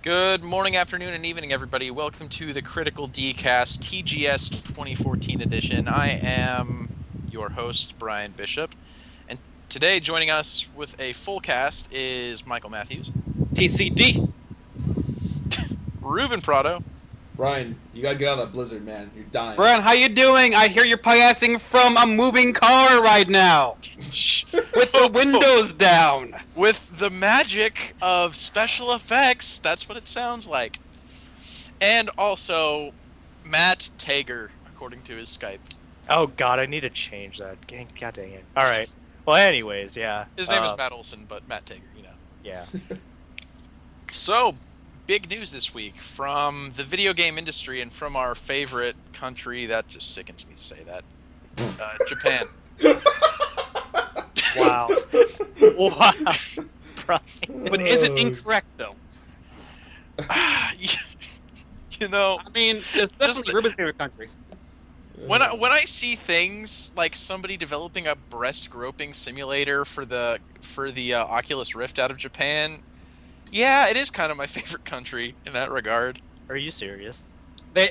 Good morning, afternoon, and evening, everybody. Welcome to the Critical Dcast TGS 2014 edition. I am your host, Brian Bishop, and today joining us with a full cast is Michael Matthews, TCD. Ruben Prado, Ryan, you gotta get out of that blizzard, man. You're dying. Brian, how you doing? I hear you're podcasting from a moving car right now with the windows down. with the magic of special effects. That's what it sounds like. And also, Matt Tager, according to his Skype. Oh god, I need to change that. God dang it. Alright. Well, anyways, yeah. His name is Matt Olson, but Matt Tager, you know. Yeah. So, big news this week from the video game industry and from our favorite country. That just sickens me to say that. Japan. Wow. Wow. Brian. But is it incorrect, though? You know, I mean, it's definitely Ruben's favorite country. when I see things like somebody developing a breast groping simulator for the Oculus Rift out of Japan, yeah, it is kind of my favorite country in that regard. Are you serious?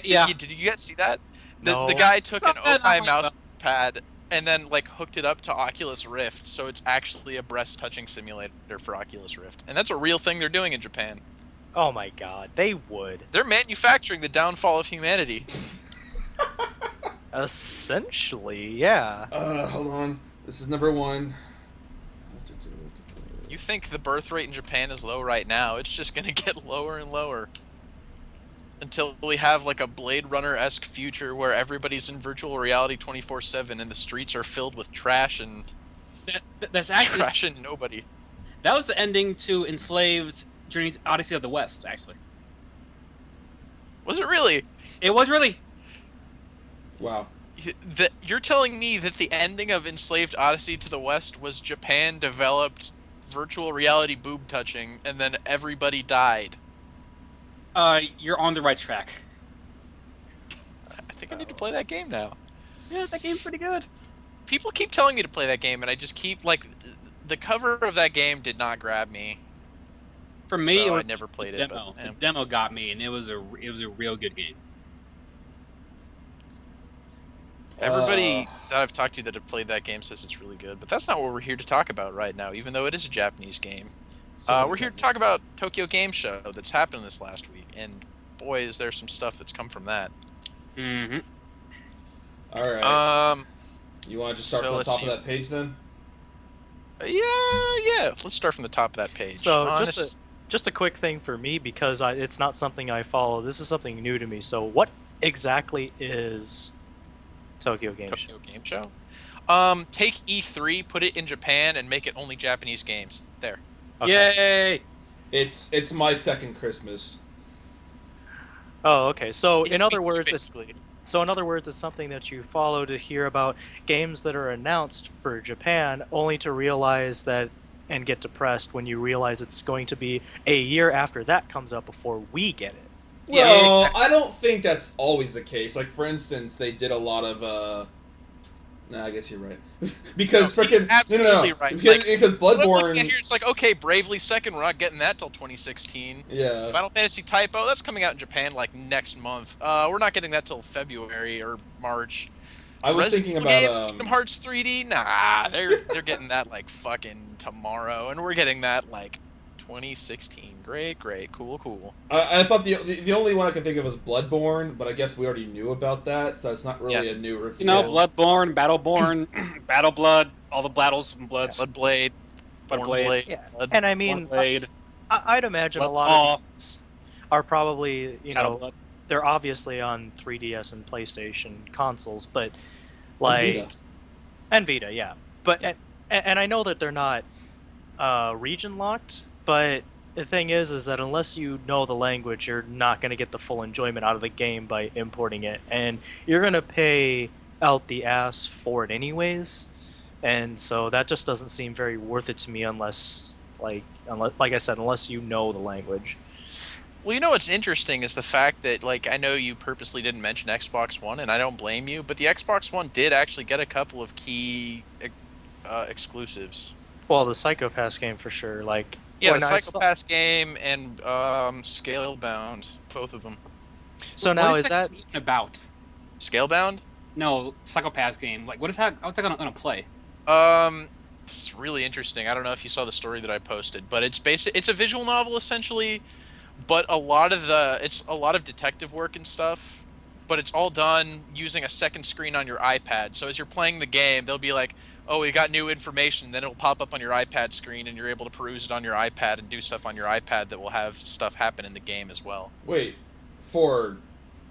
Yeah. Did you guys see that? No. The guy took an Not that Okai I'm mouse pad and then like hooked it up to Oculus Rift, so it's actually a breast touching simulator for Oculus Rift, and that's a real thing they're doing in Japan. Oh my god, they would. They're manufacturing the downfall of humanity. Essentially, yeah. Hold on. This is number one. You think the birth rate in Japan is low right now? It's just gonna get lower and lower until we have like a Blade Runner-esque future where everybody's in virtual reality 24/7 and the streets are filled with trash and That's actually trash and nobody. that was the ending to Enslaved Journey to Odyssey of the West. Actually, Was it really? it was really. Wow. You're telling me that the ending of Enslaved Odyssey to the West was Japan developed virtual reality boob touching and then everybody died? You're on the right track. I think I need to play that game now. Yeah, that game's pretty good. People keep telling me to play that game and I just keep like the cover of that game did not grab me. For me, So it was I never played the it, demo. but, yeah. The demo got me, and it was a real good game. Everybody that I've talked to that have played that game says it's really good, but that's not what we're here to talk about right now, even though it is a Japanese game. We're here to talk about Tokyo Game Show that's happened this last week, and boy, is there some stuff that's come from that. Mm-hmm. All right. Um, You want to just start so from the let's top see. of that page then? yeah. Let's start from the top of that page. So, Honest- just a quick thing for me, because it's not something I follow. This is something new to me. So what exactly is Tokyo Game Show? Tokyo Game Show. Take E3, put it in Japan, and make it only Japanese games. There. Okay. Yay! It's my second Christmas. Oh, okay. So It's in other words, it's basically. So in other words, it's something that you follow to hear about games that are announced for Japan, only to realize that and get depressed when you realize it's going to be a year after that comes out before we get it. Yeah, Well, exactly. I don't think that's always the case. Like, for instance, they did a lot of, Nah, I guess you're right. Because No, he's freaking absolutely no. right. Because But looking Bloodborne. at here, it's like, okay, Bravely Second, we're not getting that till 2016. Yeah. Final Fantasy Typo, that's coming out in Japan like next month. We're not getting that till February or March. I was Resident thinking Evil games, about Kingdom Hearts 3D, nah, they're getting that like fucking tomorrow, and we're getting that like 2016. Great, cool. I thought the only one I could think of was Bloodborne, but I guess we already knew about that, so it's not really a new You review. know, Bloodborne, Battleborn, Battle Blood, all the battles and bloods. Bloodblade, Bloodblade. Bornblade, Yeah, Blood- and I mean, Blade, I'd imagine a Blood lot Paw. of these are probably, Shadow Blood. they're obviously on 3DS and PlayStation consoles, but And like Vita. and Vita, yeah. But Yeah. and I know that they're not region locked, but the thing is that unless you know the language, you're not going to get the full enjoyment out of the game by importing it, and you're going to pay out the ass for it anyways. And so that just doesn't seem very worth it to me unless like I said, unless you know the language. Well, you know what's interesting is the fact that, like, I know you purposely didn't mention Xbox One, and I don't blame you, but the Xbox One did actually get a couple of key exclusives. Well, the Psychopass game for sure. Like Yeah, the When I saw- Psychopath game and Scalebound, both of them. So What now is is that game about? Scalebound? No, Psychopaths game. Like, what is that? How's that gonna play? It's really interesting. I don't know if you saw the story that I posted, but it's a visual novel essentially, but it's a lot of detective work and stuff, but it's all done using a second screen on your iPad. So as you're playing the game, they'll be like, "Oh, we got new information." Then it'll pop up on your iPad screen and you're able to peruse it on your iPad and do stuff on your iPad that will have stuff happen in the game as well. Wait, for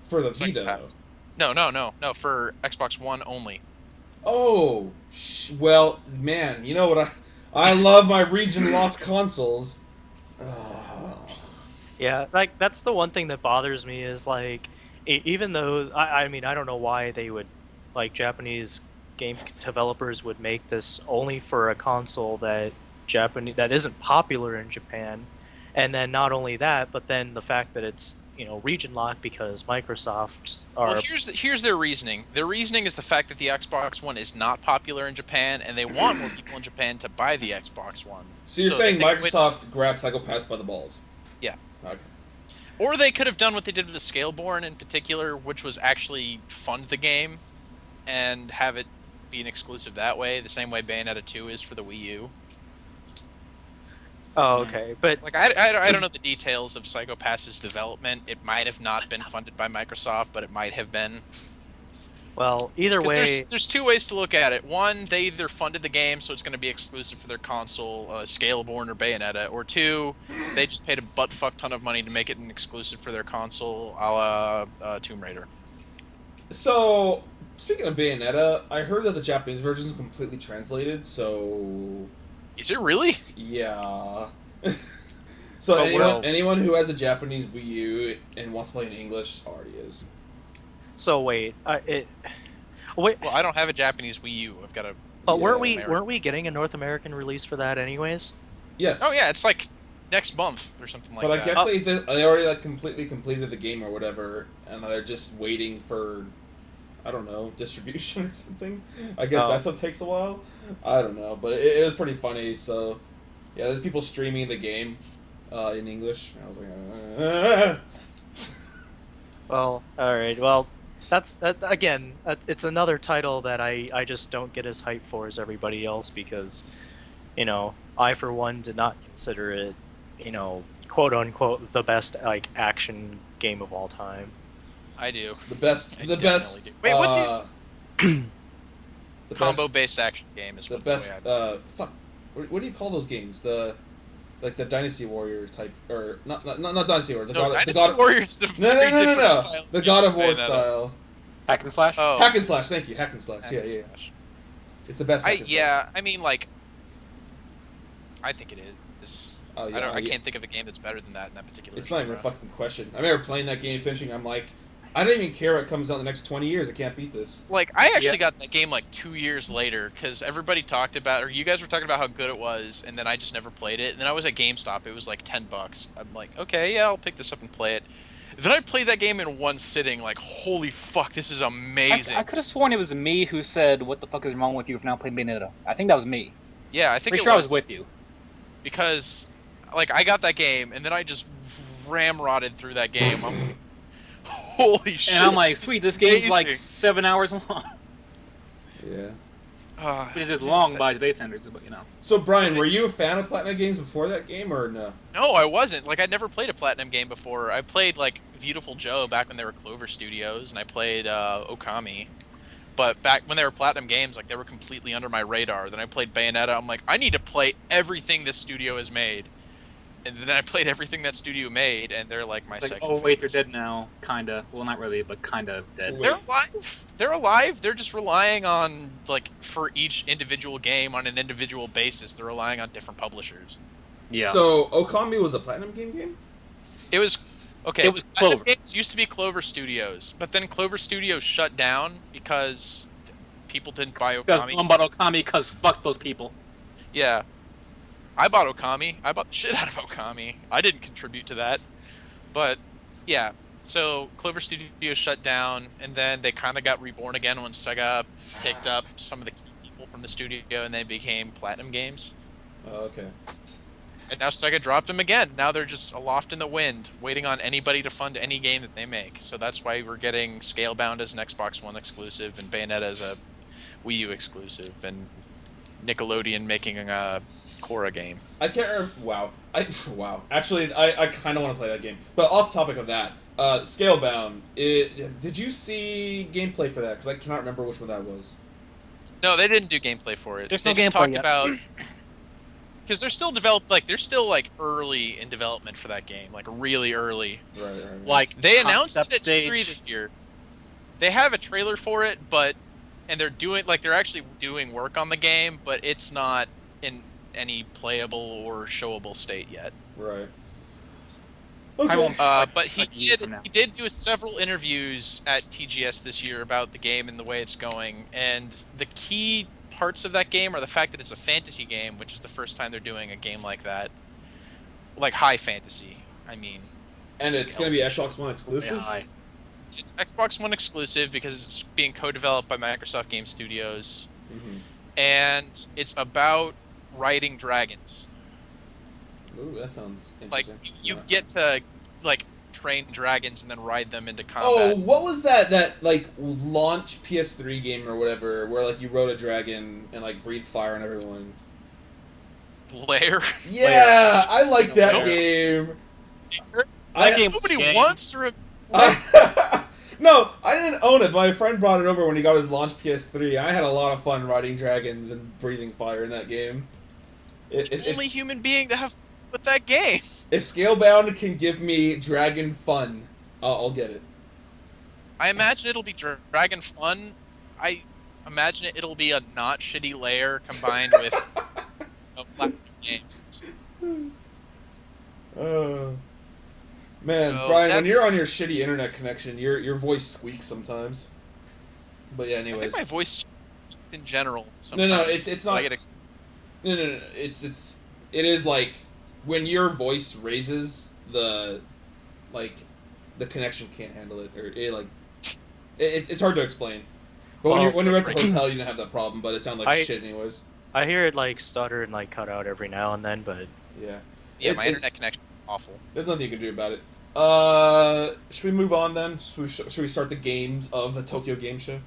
the Vita. Psychopaths. No, for Xbox One only. Oh, well, man, you know what I love my region locked consoles. Yeah, like that's the one thing that bothers me is like, even though I mean I don't know why they would, like Japanese game developers would make this only for a console that isn't popular in Japan, and then not only that, but then the fact that it's region locked because Microsoft are. Well, here's their reasoning. Their reasoning is the fact that the Xbox One is not popular in Japan, and they want more people in Japan to buy the Xbox One. So you're saying they Microsoft grabbed Psychopaths by the balls? Yeah. Okay. Or they could have done what they did with the Scaleborn in particular, which was actually fund the game and have it be an exclusive that way, the same way Bayonetta 2 is for the Wii U. Oh, okay, but Like I don't know the details of Psychopaths' development. It might have not been funded by Microsoft, but it might have been. well, either 'Cause way, there's two ways to look at it. One, they either funded the game, so it's going to be exclusive for their console, Scaleborn or Bayonetta, or two, they just paid a butt-fuck ton of money to make it an exclusive for their console, a la Tomb Raider. So, speaking of Bayonetta, I heard that the Japanese version is completely translated, so Is it really? yeah. So Oh, well. anyone who has a Japanese Wii U and wants to play in English already is. so wait, wait, Well, I don't have a Japanese Wii U. I've got a. but Yeah, weren't we getting a North American release for that anyways? Yes. Oh yeah, it's like next month or something like But that. I guess they already like completely completed the game or whatever, and they're just waiting for, I don't know, distribution or something. I guess Oh. that's what takes a while. I don't know, but it was pretty funny. So, yeah, there's people streaming the game in English. And I was like, Well, all right. Well, that's again. It's another title that I just don't get as hyped for as everybody else because, I for one did not consider it, quote unquote, the best like action game of all time. I do. the best, I the definitely best. do. Wait, what the Combo-based action game is The what best. the way Fuck. What do you call those games? Like the Dynasty Warriors type, or not Dynasty Warriors. No, Dynasty Warriors is a No, very different no. style The of God of War Bayonetta. style. Hack and slash. Oh, Hack and slash. Thank you. Hack and slash. Hack Yeah, and yeah. slash. It's the best. Hack and slash. Yeah, I mean, like, I think it is. Oh, I yeah, don't. I yeah. can't think of a game that's better than that in that particular. It's not even a genre. fucking question. I remember playing that game, finishing. I'm like, I don't even care what comes out in the next 20 years. I can't beat this. Like, I actually Yeah. got that game like 2 years later because everybody talked about, or you guys were talking about how good it was, and then I just never played it. And then I was at GameStop. It was like $10. I'm like, okay, yeah, I'll pick this up and play it. Then I played that game in one sitting. Like, holy fuck, this is amazing. I could have sworn it was me who said, "What the fuck is wrong with you for not playing Bayonetta?" I think that was me. Yeah, I think Pretty it sure I was was with you. because, like, I got that game and then I just ramrodded through that game. I'm like, holy shit! And I'm like, this is sweet, this game's like amazing. 7 hours long. Yeah. Which is long by today's standards, but So Brian, were you a fan of Platinum games before that game, or no? No, I wasn't. Like, I'd never played a Platinum game before. I played, like, Beautiful Joe back when they were Clover Studios, and I played Okami. But back when they were Platinum games, like, they were completely under my radar. Then I played Bayonetta. I'm like, I need to play everything this studio has made. And then I played everything that studio made, and they're, like, my it's like, second oh wait, they're favorite. dead now. Kinda. Well, not really, but kinda dead. Wait. They're alive. They're alive. They're just relying on, like, for each individual game on an individual basis, they're relying on different publishers. Yeah. So Okami was a Platinum game? It was okay. It was Platinum Clover. Games used to be Clover Studios, but then Clover Studios shut down because people didn't buy because Okami. one bought Okami, because fuck those people. Yeah, I bought Okami. I bought the shit out of Okami. I didn't contribute to that, but yeah. So Clover Studios shut down, and then they kind of got reborn again when Sega picked up some of the key people from the studio, and they became Platinum Games. Oh, okay. And now Sega dropped them again. Now they're just aloft in the wind, waiting on anybody to fund any game that they make. So that's why we're getting Scalebound as an Xbox One exclusive, and Bayonetta as a Wii U exclusive, and Nickelodeon making a Korra game. I can't remember. Wow. Wow. Actually, I kind of want to play that game. But off topic of that, Scalebound. Did you see gameplay for that? Because I cannot remember which one that was. No, they didn't do gameplay for it. There's They no just gameplay talked yet. about because they're still early in development for that game, like really early. Right. Like They announced it concept at E3 stage. this year. They have a trailer for it, and they're actually doing work on the game, but it's not in any playable or showable state yet. Right. I Okay. won't- But he like a year did from now. he did do several interviews at TGS this year about the game and the way it's going, and the key parts of that game are the fact that it's a fantasy game, which is the first time they're doing a game like that, like high fantasy. I mean, And it's going to be Xbox One exclusive? Yeah, it's Xbox One exclusive because it's being co-developed by Microsoft Game Studios, Mm-hmm. and it's about riding dragons. Ooh, that sounds Like interesting. you Yeah. get to like train dragons and then ride them into Oh, combat. what was that like launch PS3 game or whatever where like you rode a dragon and like breathed fire on everyone? Lair. Yeah, I like that Lair. game. That game- Nobody game. wants to. No, I didn't own it. My friend brought it over when he got his launch PS3. I had a lot of fun riding dragons and breathing fire in that game. Only human being to have with that game. If Scalebound can give me dragon fun, I'll get it. I imagine it'll be dragon fun. I imagine it'll be a not shitty layer combined with platinum games. Man, So Brian, when you're on your that's- shitty internet connection, your voice squeaks sometimes. But yeah, I anyways. think my voice, in general, No, sometimes. it's I not. get a- No. It is like when your voice raises the connection can't handle it, or it's hard to explain. But when you're at the hotel, you don't have that problem. But it sounds like shit anyways. I hear it like stutter and like cut out every now and then, but Yeah. yeah, It- my it- internet connection is awful. There's nothing you can do about it. Should we move on then? Should we start the games of the Tokyo Game Show?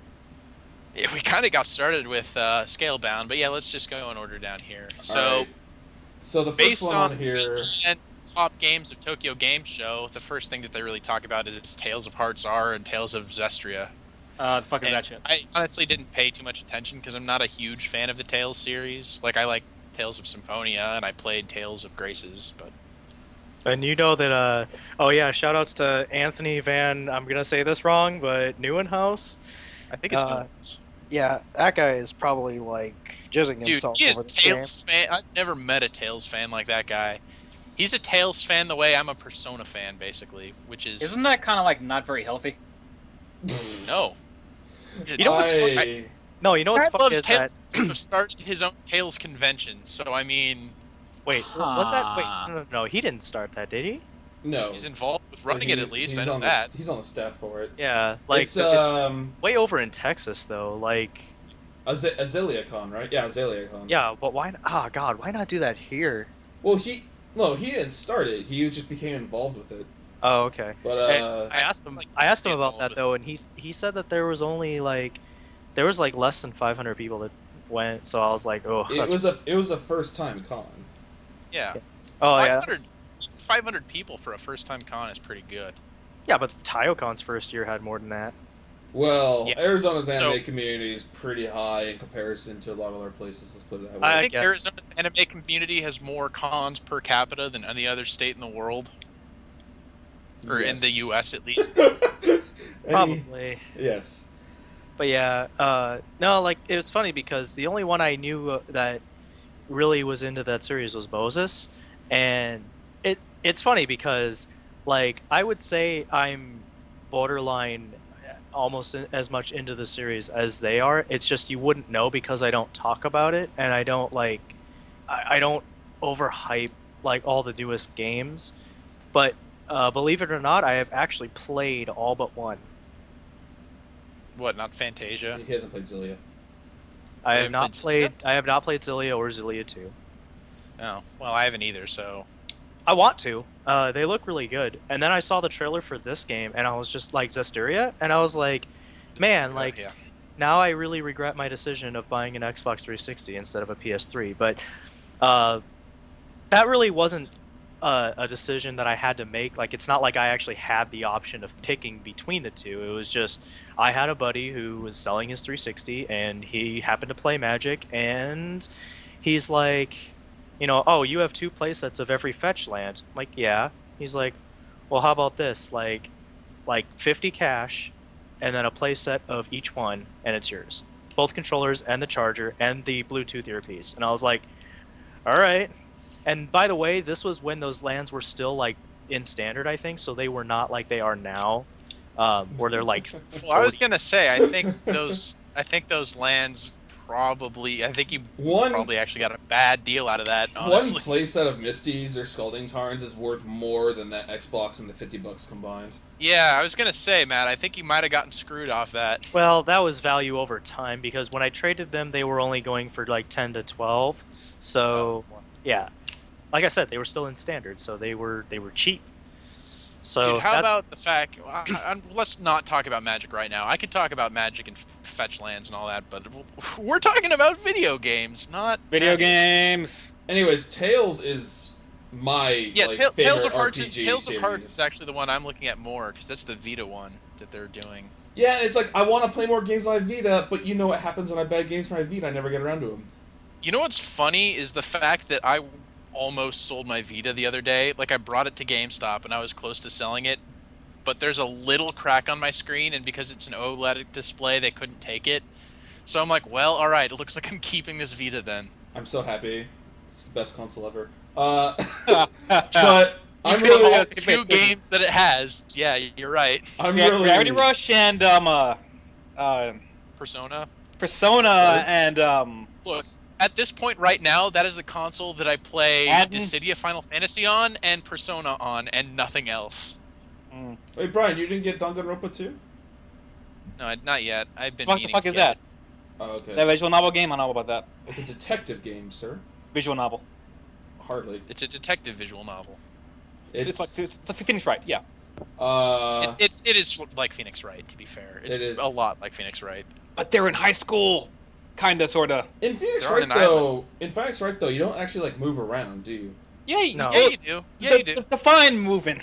Yeah, we kind of got started with Scalebound, but yeah, let's just go in order down here. So, Alright. So the first based one on on here. and top games of Tokyo Game Show, the first thing that they really talk about is Tales of Hearts R and Tales of Zestria. fucking And that shit. I honestly didn't pay too much attention because I'm not a huge fan of the Tales series. Like, I like Tales of Symphonia, and I played Tales of Graces, but and you know that oh yeah, shout outs to Anthony Van, I'm gonna say this wrong, but Neuenhouse. I think it's Uh, Yeah, that guy is probably like jizzing dude, himself he is over this game. Tales fan. I've never met a Tales fan like that guy. He's a Tales fan the way I'm a Persona fan, basically, which is Isn't that kind of like not very healthy? no. You know what's I- No, you know what's Brad funny loves is Tales. that Have started his own Tales convention, so I mean, wait, was that wait, Huh. no, he didn't start that, did he? No. he's involved with running He- it at least. he's I know on that. he's on the staff for it. Yeah, like It's way over in Texas though, like AzaleaCon, right? Yeah, AzaleaCon. yeah, but why? Oh God, why not do that here? Well, he didn't start it. He just became involved with it. Oh, okay. But I asked him. like, I asked him get about involved that with though, and he said that there was only like less than 500 people that went. So I was like, oh, it was a first time con. Yeah. oh yeah, 500 people for a first time con is pretty good. yeah. But TaioCon's first year had more than that. Well, Yeah. Arizona's anime So- community is pretty high in comparison to a lot of other places. Let's put it that way. I I think guess. Arizona's anime community has more cons per capita than any other state in the world, or in the Yes. U.S. at least. Probably. Yes. But yeah, no, like it was funny because the only one I knew that really was into that series was Moses, and it's funny because like I would say I'm borderline almost as much into the series as they are. It's just you wouldn't know because I don't talk about it and I don't I don't overhype like all the newest games, but believe it or not, I have actually played all but one. What? Not Fantasia. He hasn't played Zillia. I You have not haven't played played. I have not played Zillia or Zillia 2. Oh, well, I haven't either, so. I want to. They look really good. And then I saw the trailer for this game, and I was just like Zestiria, and I was like, man, like Yeah. now I really regret my decision of buying an Xbox 360 instead of a PS3. But uh, that really wasn't a decision that I had to make. Like, it's not like I actually had the option of picking between the two. It was just I had a buddy who was selling his 360, and he happened to play Magic, and he's like, oh, you have 2 playsets of every fetch land. I'm like, yeah. He's like, well, how about this? Like 50 cash, and then a playset of each one, and it's yours. Both controllers and the charger and the Bluetooth earpiece. And I was like, all right. And by the way, this was when those lands were still like in standard, I think, so they were not like they are now, where they're like. Well, I was gonna say, I think those lands probably. I think you probably actually got a bad deal out of that. Honestly. One playset of Misties or Scalding Tarns is worth more than that Xbox and the $50 combined. Yeah, I was gonna say, Matt. I think you might have gotten screwed off that. Well, that was value over time because when I traded them, they were only going for like 10 to 12. So, yeah, like I said, they were still in standard, so they were cheap. So dude, how about the fact? Let's not talk about Magic right now. I could talk about Magic and fetch lands and all that, but we're talking about video games, not Video Magic. games. Anyways, Tales is my favorite Tales of Hearts. RPG Tales of series. Hearts is actually the one I'm looking at more because that's the Vita one that they're doing. Yeah, and it's like I want to play more games on my Vita, but you know what happens when I buy games for my Vita? I never get around to them. You know what's funny is the fact that I almost sold my Vita the other day. Like, I brought it to GameStop and I was close to selling it, but there's a little crack on my screen, and because it's an OLED display, they couldn't take it. So I'm like, well, all right, it looks like I'm keeping this Vita then. I'm so happy. It's the best console ever. But I'm For really all 2 games that it has. Yeah, you're right. I'm Yeah, really Gravity Rush and Persona. Persona and Look, at this point right now, that is the console that I play Madden? Dissidia Final Fantasy on and Persona on, and nothing else. Wait, Brian, you didn't get Danganronpa 2? No, not yet. I've been what the meaning fuck to is get that? it. Oh, okay. That visual novel game? I know about that. It's a detective game, sir. Visual novel. Hardly. It's a detective visual novel. It's like Phoenix Wright. Yeah. It is like Phoenix Wright, to be fair. It's It is. a lot like Phoenix Wright. But they're in high school, kinda, sorta. In Phoenix They're on Wright, an though, you don't actually like move around, do you? Yeah, No. Yeah, you do. Yeah, you do. Define moving.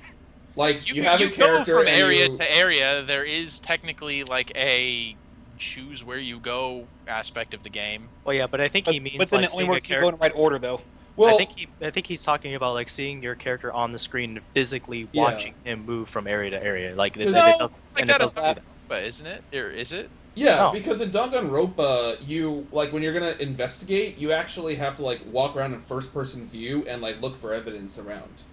Like You have a go character from and area you... to area. There is technically like a choose where you go aspect of the game. Well, yeah, but I think he means But then like it only seeing a works if you go in character. the right order, though. Well, I think he's talking about like seeing your character on the screen and physically Yeah. watching him move from area to area. Like it No, doesn't, Like and it that is, doesn't do that. but isn't it? Or is it? yeah, No. because in Danganronpa, you like when you're gonna investigate, you actually have to like walk around in first-person view and like look for evidence around.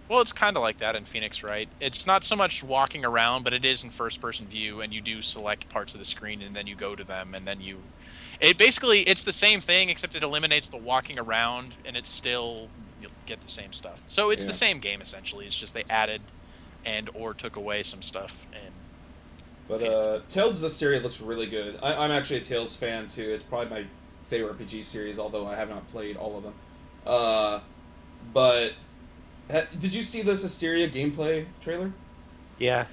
Well, it's kind of like that in Phoenix Wright. It's not so much walking around, but it is in first-person view, and you do select parts of the screen, and then you go to them, and then you... it's the same thing, except it eliminates the walking around, and it's still... You'll get the same stuff. So it's Yeah. the same game, essentially. It's just they added and or took away some stuff. And But Tales of Zestiria looks really good. I'm actually a Tales fan too. It's probably my favorite RPG series, although I have not played all of them. But did you see the Zestiria gameplay trailer? Yeah,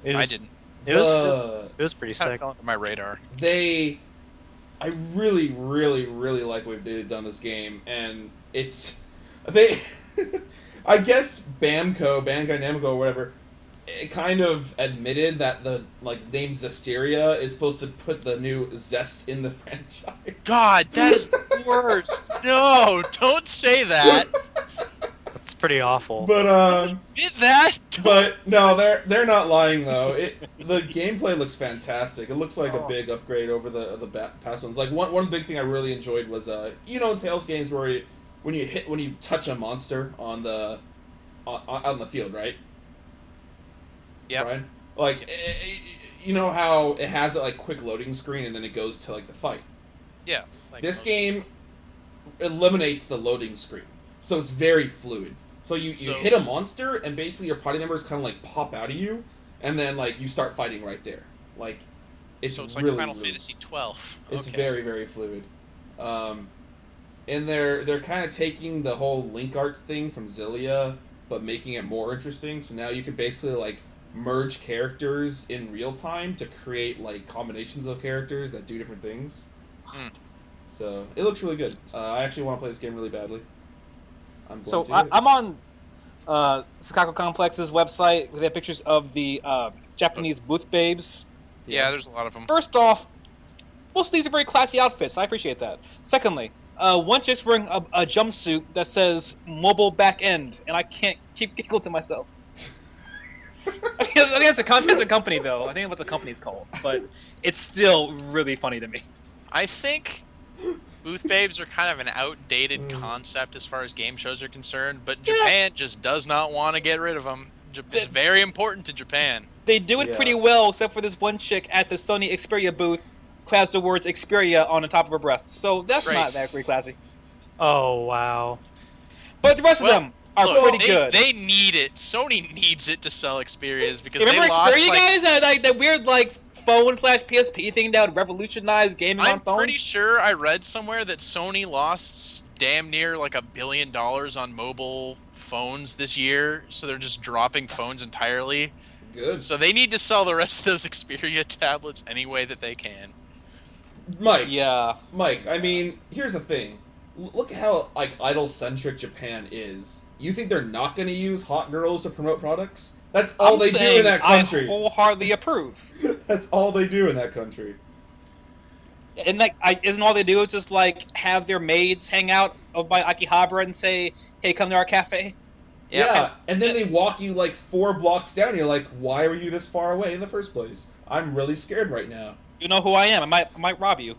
it I was, didn't. It was pretty Kind of sick. fell under my radar. I really, really, really like what they've done this game, and I guess Bandai Namco or whatever, it kind of admitted that the name Zestiria is supposed to put the new zest in the franchise. God, that is the worst. No, don't say that. It's pretty awful. But Did that? But no, they're not lying though. The gameplay looks fantastic. It looks like a big upgrade over the past ones. Like one big thing I really enjoyed was Tales games where when you touch a monster on the field, right? Yeah. Right. Like you know how it has a quick loading screen and then it goes to the fight. Yeah. Like This most- game eliminates the loading screen, so it's very fluid. So you hit a monster, and basically your party members kind of pop out of you, and then you start fighting right there. It's so it's really, like Final really, Fantasy 12. It's Okay. very, very fluid. And they're kind of taking the whole link arts thing from Zillia, but making it more interesting. So now you can basically like merge characters in real time to create like combinations of characters that do different things. Mm. So it looks really good. I actually want to play this game really badly. I'm going to. I'm on Sakako Complex's website with their pictures of the Japanese booth babes. Yeah, there's a lot of them. First off, most of these are very classy outfits. I appreciate that. Secondly, one chick's wearing a jumpsuit that says mobile back end, and I can't keep giggling to myself. I think it's a company, though. I think that's what the company's called. But it's still really funny to me. I think booth babes are kind of an outdated concept as far as game shows are concerned, but Japan just does not want to get rid of them. It's very important to Japan. They do it pretty well, except for this one chick at the Sony Xperia booth who has the words Xperia on the top of her breast. So that's not that very classy. Oh, wow. But the rest of them are pretty good. They need it. Sony needs it to sell Xperias because Remember they lost, Xperia, guys? That weird, phone/PSP thing that would revolutionize gaming on phones? I'm pretty sure I read somewhere that Sony lost damn near like $1 billion on mobile phones this year, so they're just dropping phones entirely. Good. So they need to sell the rest of those Xperia tablets any way that they can. Mike. Yeah. Mike, I mean, here's the thing. Look at how like idol-centric Japan is. You think they're not going to use hot girls to promote products? That's all they do in that country. I wholeheartedly approve. That's all they do in that country. And isn't all they do is just like have their maids hang out by Akihabara and say, "Hey, come to our cafe." Yeah, and then they walk you like 4 blocks down. And you're like, "Why were you this far away in the first place? I'm really scared right now." You know who I am. I might rob you.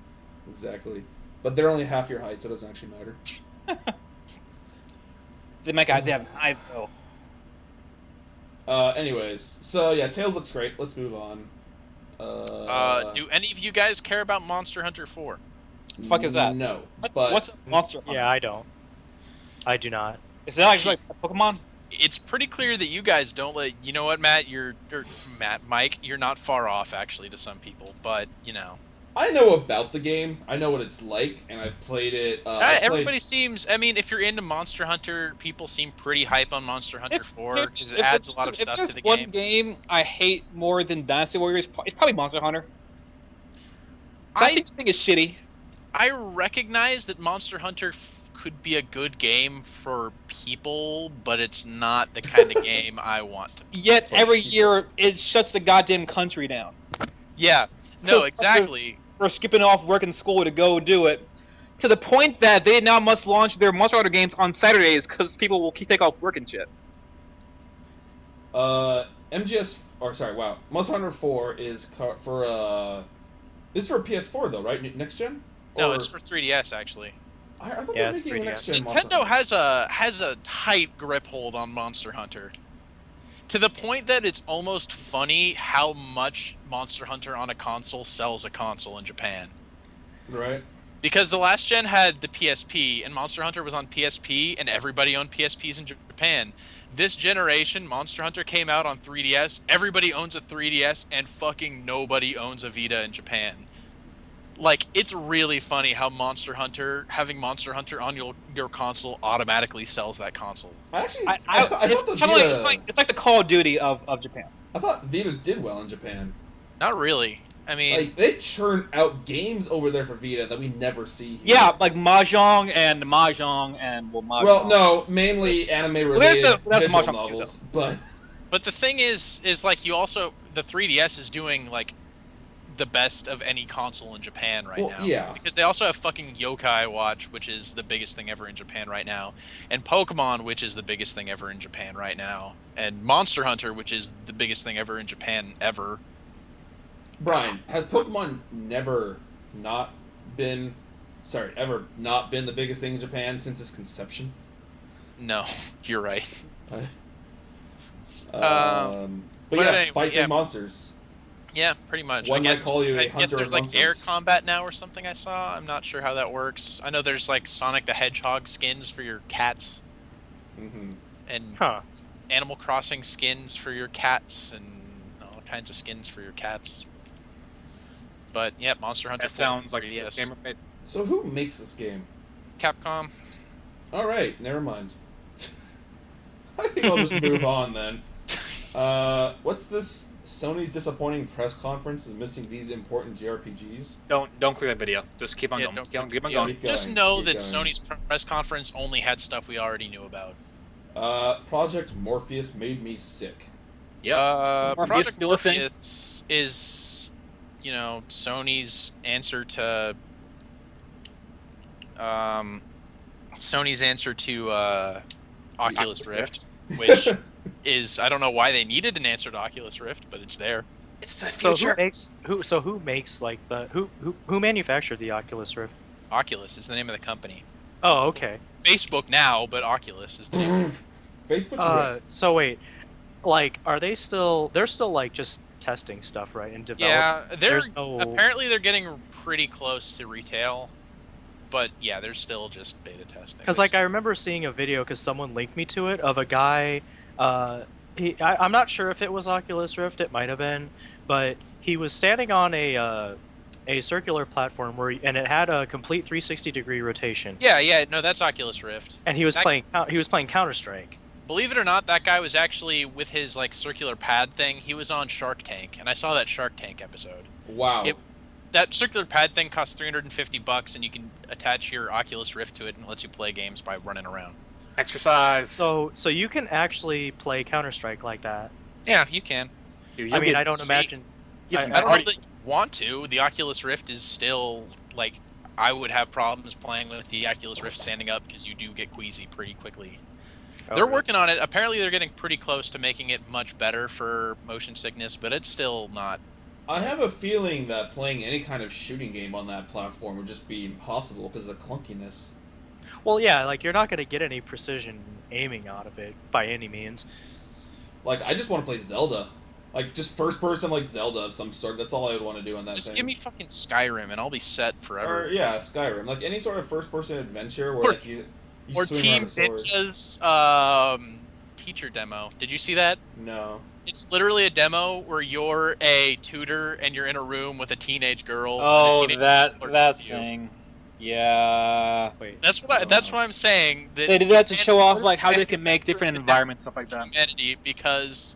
Exactly, but they're only half your height, so it doesn't actually matter. They make they have knives though. Anyways, so yeah, Tails looks great. Let's move on. Do any of you guys care about Monster Hunter 4? The fuck is that? No. What's a Monster Hunter? Yeah, I don't. I do not. Is that like Pokemon? It's pretty clear that you guys don't you know what, Matt? Mike, you're not far off actually to some people, but you know. I know about the game. I know what it's like, and I've played it. Everybody seems. I mean, if you're into Monster Hunter, people seem pretty hype on Monster Hunter 4 because it adds a lot of stuff to the game. One game I hate more than Dynasty Warriors, it's probably Monster Hunter. I think the thing is shitty. I recognize that Monster Hunter could be a good game for people, but it's not the kind of game I want to play. Yet every year it shuts the goddamn country down. Yeah. No, exactly. We're skipping off work and school to go do it. To the point that they now must launch their Monster Hunter games on Saturdays because people will take off work and shit. Monster Hunter 4 is for this is for PS4 though, right? Next gen? No, it's for 3DS actually. I thought they were making a next gen. Nintendo has a tight grip hold on Monster Hunter. To the point that it's almost funny how much Monster Hunter on a console sells a console in Japan. Right. Because the last gen had the PSP, and Monster Hunter was on PSP, and everybody owned PSPs in Japan. This generation, Monster Hunter came out on 3DS, everybody owns a 3DS, and fucking nobody owns a Vita in Japan. Like, it's really funny how having Monster Hunter on your console automatically sells that console. Actually, it's like the Call of Duty of Japan. I thought Vita did well in Japan. Not really. I mean, like they churn out games over there for Vita that we never see here. Yeah, like Mahjong and Mahjong. Well, no, mainly anime-related visual novels, but the thing is like you also the 3DS is doing like the best of any console in Japan right now. Yeah. Because they also have fucking Yokai Watch, which is the biggest thing ever in Japan right now, and Pokemon, which is the biggest thing ever in Japan right now, and Monster Hunter, which is the biggest thing ever in Japan ever. Brian, has Pokemon ever not been the biggest thing in Japan since its conception? No, you're right. But yeah, anyway, fight the monsters. Yeah, pretty much. I guess there's like air combat now or something I saw. I'm not sure how that works. I know there's like Sonic the Hedgehog skins for your cats. Mm-hmm. And Animal Crossing skins for your cats and all kinds of skins for your cats. But yeah, Monster Hunter. That sounds like a game, right? So who makes this game? Capcom. All right, never mind. I think I'll just move on then. What's this? Sony's disappointing press conference is missing these important JRPGs. Don't clear that video. Just keep on Yeah, going. don't Keep on yeah, going. Keep Just going, know keep that going. Sony's press conference only had stuff we already knew about. Project Morpheus made me sick. Yep. Morpheus Project still a thing. Morpheus is, Sony's answer to Oculus Rift, which is, I don't know why they needed an answer to Oculus Rift, but it's there. It's the So future. who makes like who manufactured the Oculus Rift? Oculus is the name of the company. Oh, okay. Facebook now, but Oculus is the name. Facebook Rift. So wait, like, are they still? They're still like just testing stuff, right? And developing. Yeah, There's no. apparently they're getting pretty close to retail, but yeah, they're still just beta testing. Because like I remember seeing a video because someone linked me to it of a guy. I'm not sure if it was Oculus Rift. It might have been, but he was standing on a circular platform and it had a complete 360-degree rotation. Yeah, no, that's Oculus Rift. And he was That- playing Counter-Strike. Believe it or not, that guy was actually with his like circular pad thing. He was on Shark Tank, and I saw that Shark Tank episode. Wow. That circular pad thing costs $350, and you can attach your Oculus Rift to it, and it lets you play games by running around. Exercise. So you can actually play Counter-Strike like that. Yeah, you can. Dude, I you'll mean, get I don't shaked. imagine. You I have don't to know already- that you want to. The Oculus Rift is still like, I would have problems playing with the Oculus Rift standing up because you do get queasy pretty quickly. They're working on it. Apparently, they're getting pretty close to making it much better for motion sickness, but it's still not. I have a feeling that playing any kind of shooting game on that platform would just be impossible because of the clunkiness. Well, yeah, like you're not gonna get any precision aiming out of it by any means. Like, I just want to play Zelda. Like, just first person, like Zelda of some sort. That's all I would want to do on that Just thing. give me fucking Skyrim, and I'll be set forever. Or, yeah, Skyrim. Like, any sort of first person adventure where Or- like, you Or swing Team around a sword. Ninja's teacher demo. Did you see that? No. It's literally a demo where you're a tutor and you're in a room with a teenage girl. Oh, and the teenage that girl flirts that with you. thing. Yeah. Wait. That's what I'm saying. That They did that to Japan show is off like how they perfect can make for different the environments, stuff like that. humanity, because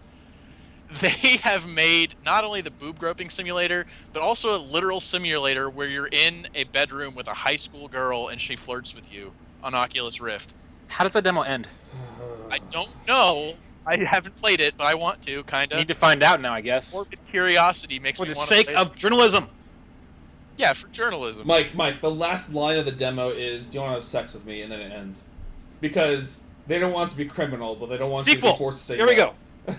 they have made not only the boob groping simulator, but also a literal simulator where you're in a bedroom with a high school girl and she flirts with you on Oculus Rift. How does that demo end? I don't know. I haven't played it, but I want to, You kinda. need to find out now, I guess. Morbid curiosity makes For me the want sake to play of journalism. Yeah, for journalism. Mike, the last line of the demo is, "Do you want to have sex with me?" And then it ends. Because they don't want to be criminal, but they don't want Sequel. to be forced to say Here we no. go.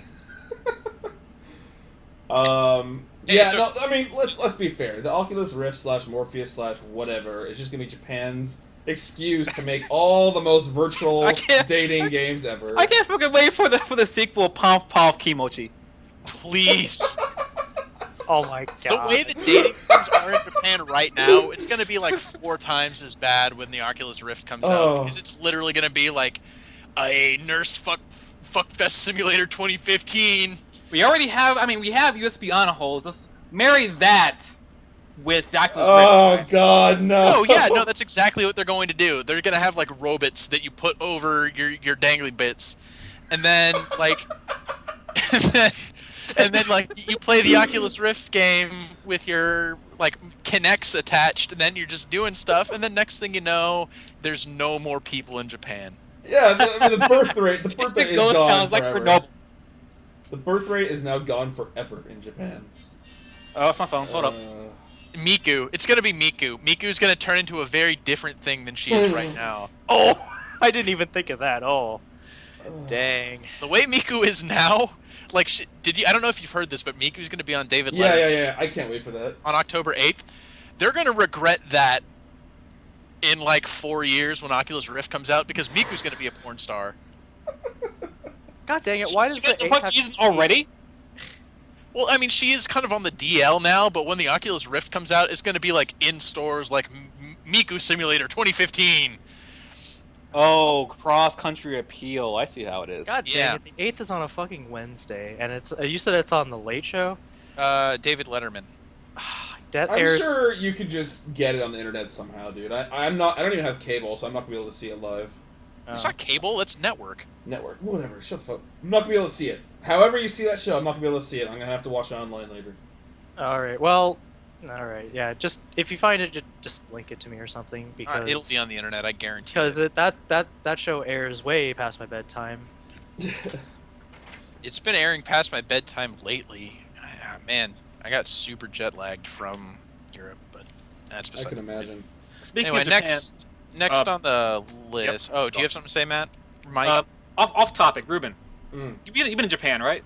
Yeah, so- no, I mean, let's be fair. The Oculus Rift / Morpheus / whatever is just gonna be Japan's excuse to make all the most virtual I can't- dating games ever. I can't fucking wait for the sequel, Pomp Pomp Kimochi. Please. Oh my The god. way the dating sims are in Japan right now, it's going to be like 4 times as bad when the Oculus Rift comes Oh. out. Because it's literally going to be like a nurse fuckfest simulator 2015. We already have. I mean, we have USB on holes. Let's marry that with the Oculus Oh Rift. God, no! Oh yeah, no, that's exactly what they're going to do. They're going to have like robots that you put over your dangly bits, and then like, and then like you play the Oculus Rift game with your like Kinects attached, and then you're just doing stuff, and then next thing you know, there's no more people in Japan. Yeah, the birth rate It's is the ghost gone sounds like forever. Chernobyl. The birth rate is now gone forever in Japan. Oh, it's my phone. Hold up. Miku, it's gonna be Miku. Miku's gonna turn into a very different thing than she is right now. Oh, I didn't even think of that. Oh, dang. The way Miku is now, like, I don't know if you've heard this, but Miku's gonna be on David Yeah, Letterman yeah. I can't wait for that. on October 8th. They're gonna regret that in like 4 years when Oculus Rift comes out, because Miku's gonna be a porn star. God dang it! Why does the 8 what have season to be- already? Well, I mean, she is kind of on the DL now, but when the Oculus Rift comes out, it's gonna be like in stores, like Miku Simulator 2015. Oh, cross-country appeal. I see how it is. God dang Yeah. it! The 8th is on a fucking Wednesday, and it's. You said it's on the Late Show. David Letterman. That I'm airs. sure you could just get it on the internet somehow, dude. I don't even have cable, so I'm not gonna be able to see it live. It's not cable, it's network. Network, whatever. Shut the fuck. I'm not gonna be able to see it. However you see that show, I'm not gonna be able to see it. I'm gonna have to watch it online later. All right. Well, all right. Yeah. Just if you find it, just link it to me or something because It'll be on the internet, I guarantee. because that show airs way past my bedtime. It's been airing past my bedtime lately. Man, I got super jet lagged from Europe, but that's I beside can the point. imagine. Speaking Anyway, of Japan, next on the list. Oh, do you have something to say, Matt? Mike? off topic, Ruben. Mm, You've been in Japan, right?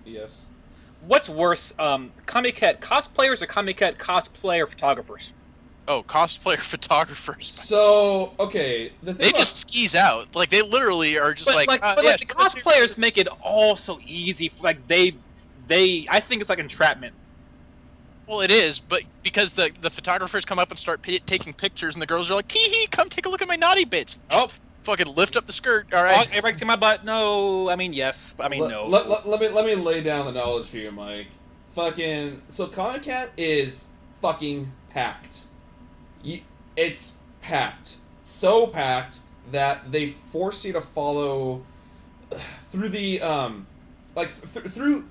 yes. What's worse, Kamiket cosplayers or Kamiket cosplayer photographers? Oh, cosplayer photographers. So, okay, the thing They about- just skis out. Like, they literally are just But yeah, the sure, cosplayers make it all so easy. Like I think it's like entrapment. Well, it is, but because the photographers come up and start taking pictures, and the girls are like, "Tee hee, come take a look at my naughty bits." Oh. Just fucking lift up the skirt. All Oh, right. everybody see my butt? No, I mean yes. I mean no. Let me lay down the knowledge for you, Mike. Fucking so Comic Cat is fucking packed. It's packed, so packed that they force you to follow through the through.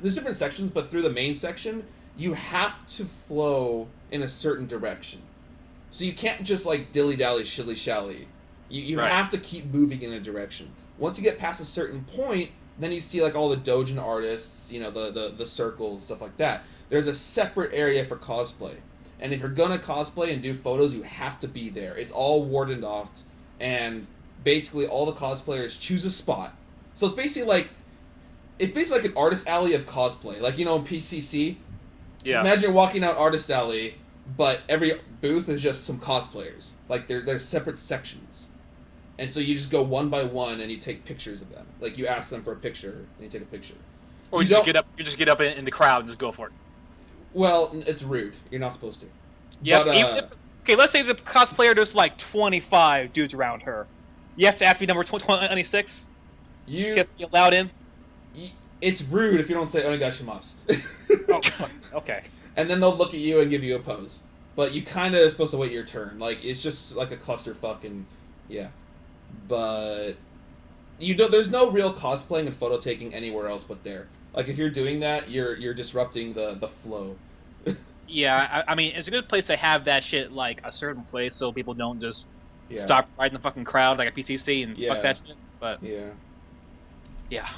There's different sections, but through the main section, you have to flow in a certain direction. So you can't just like dilly dally, shilly shally. You Right. have to keep moving in a direction. Once you get past a certain point, then you see like all the doujin artists, you know, the circles, stuff like that. There's a separate area for cosplay. And if you're gonna cosplay and do photos, you have to be there. It's all warded off, and basically all the cosplayers choose a spot. So it's basically like an artist alley of cosplay, like, you know, in PCC. Just Yeah. imagine walking out artist alley, but every booth is just some cosplayers. Like they're separate sections. And so you just go one by one and you take pictures of them. Like you ask them for a picture and you take a picture. Or you just get up in the crowd and just go for it. Well, it's rude. You're not supposed to. Yeah. But, Okay, let's say the cosplayer there's like 25 dudes around her. You have to ask me number 26. you Gets you allowed in. it's rude if you don't say onegaishimasu. Oh, okay. And then they'll look at you and give you a pose. But you kind of supposed to wait your turn. Like it's just like a clusterfuck and yeah. But there's no real cosplaying and photo taking anywhere else but there. Like if you're doing that, you're disrupting the flow. Yeah, I mean, it's a good place to have that shit like a certain place so people don't just Yeah. stop right in the fucking crowd like a PCC and Yeah. fuck that shit. But Yeah. yeah.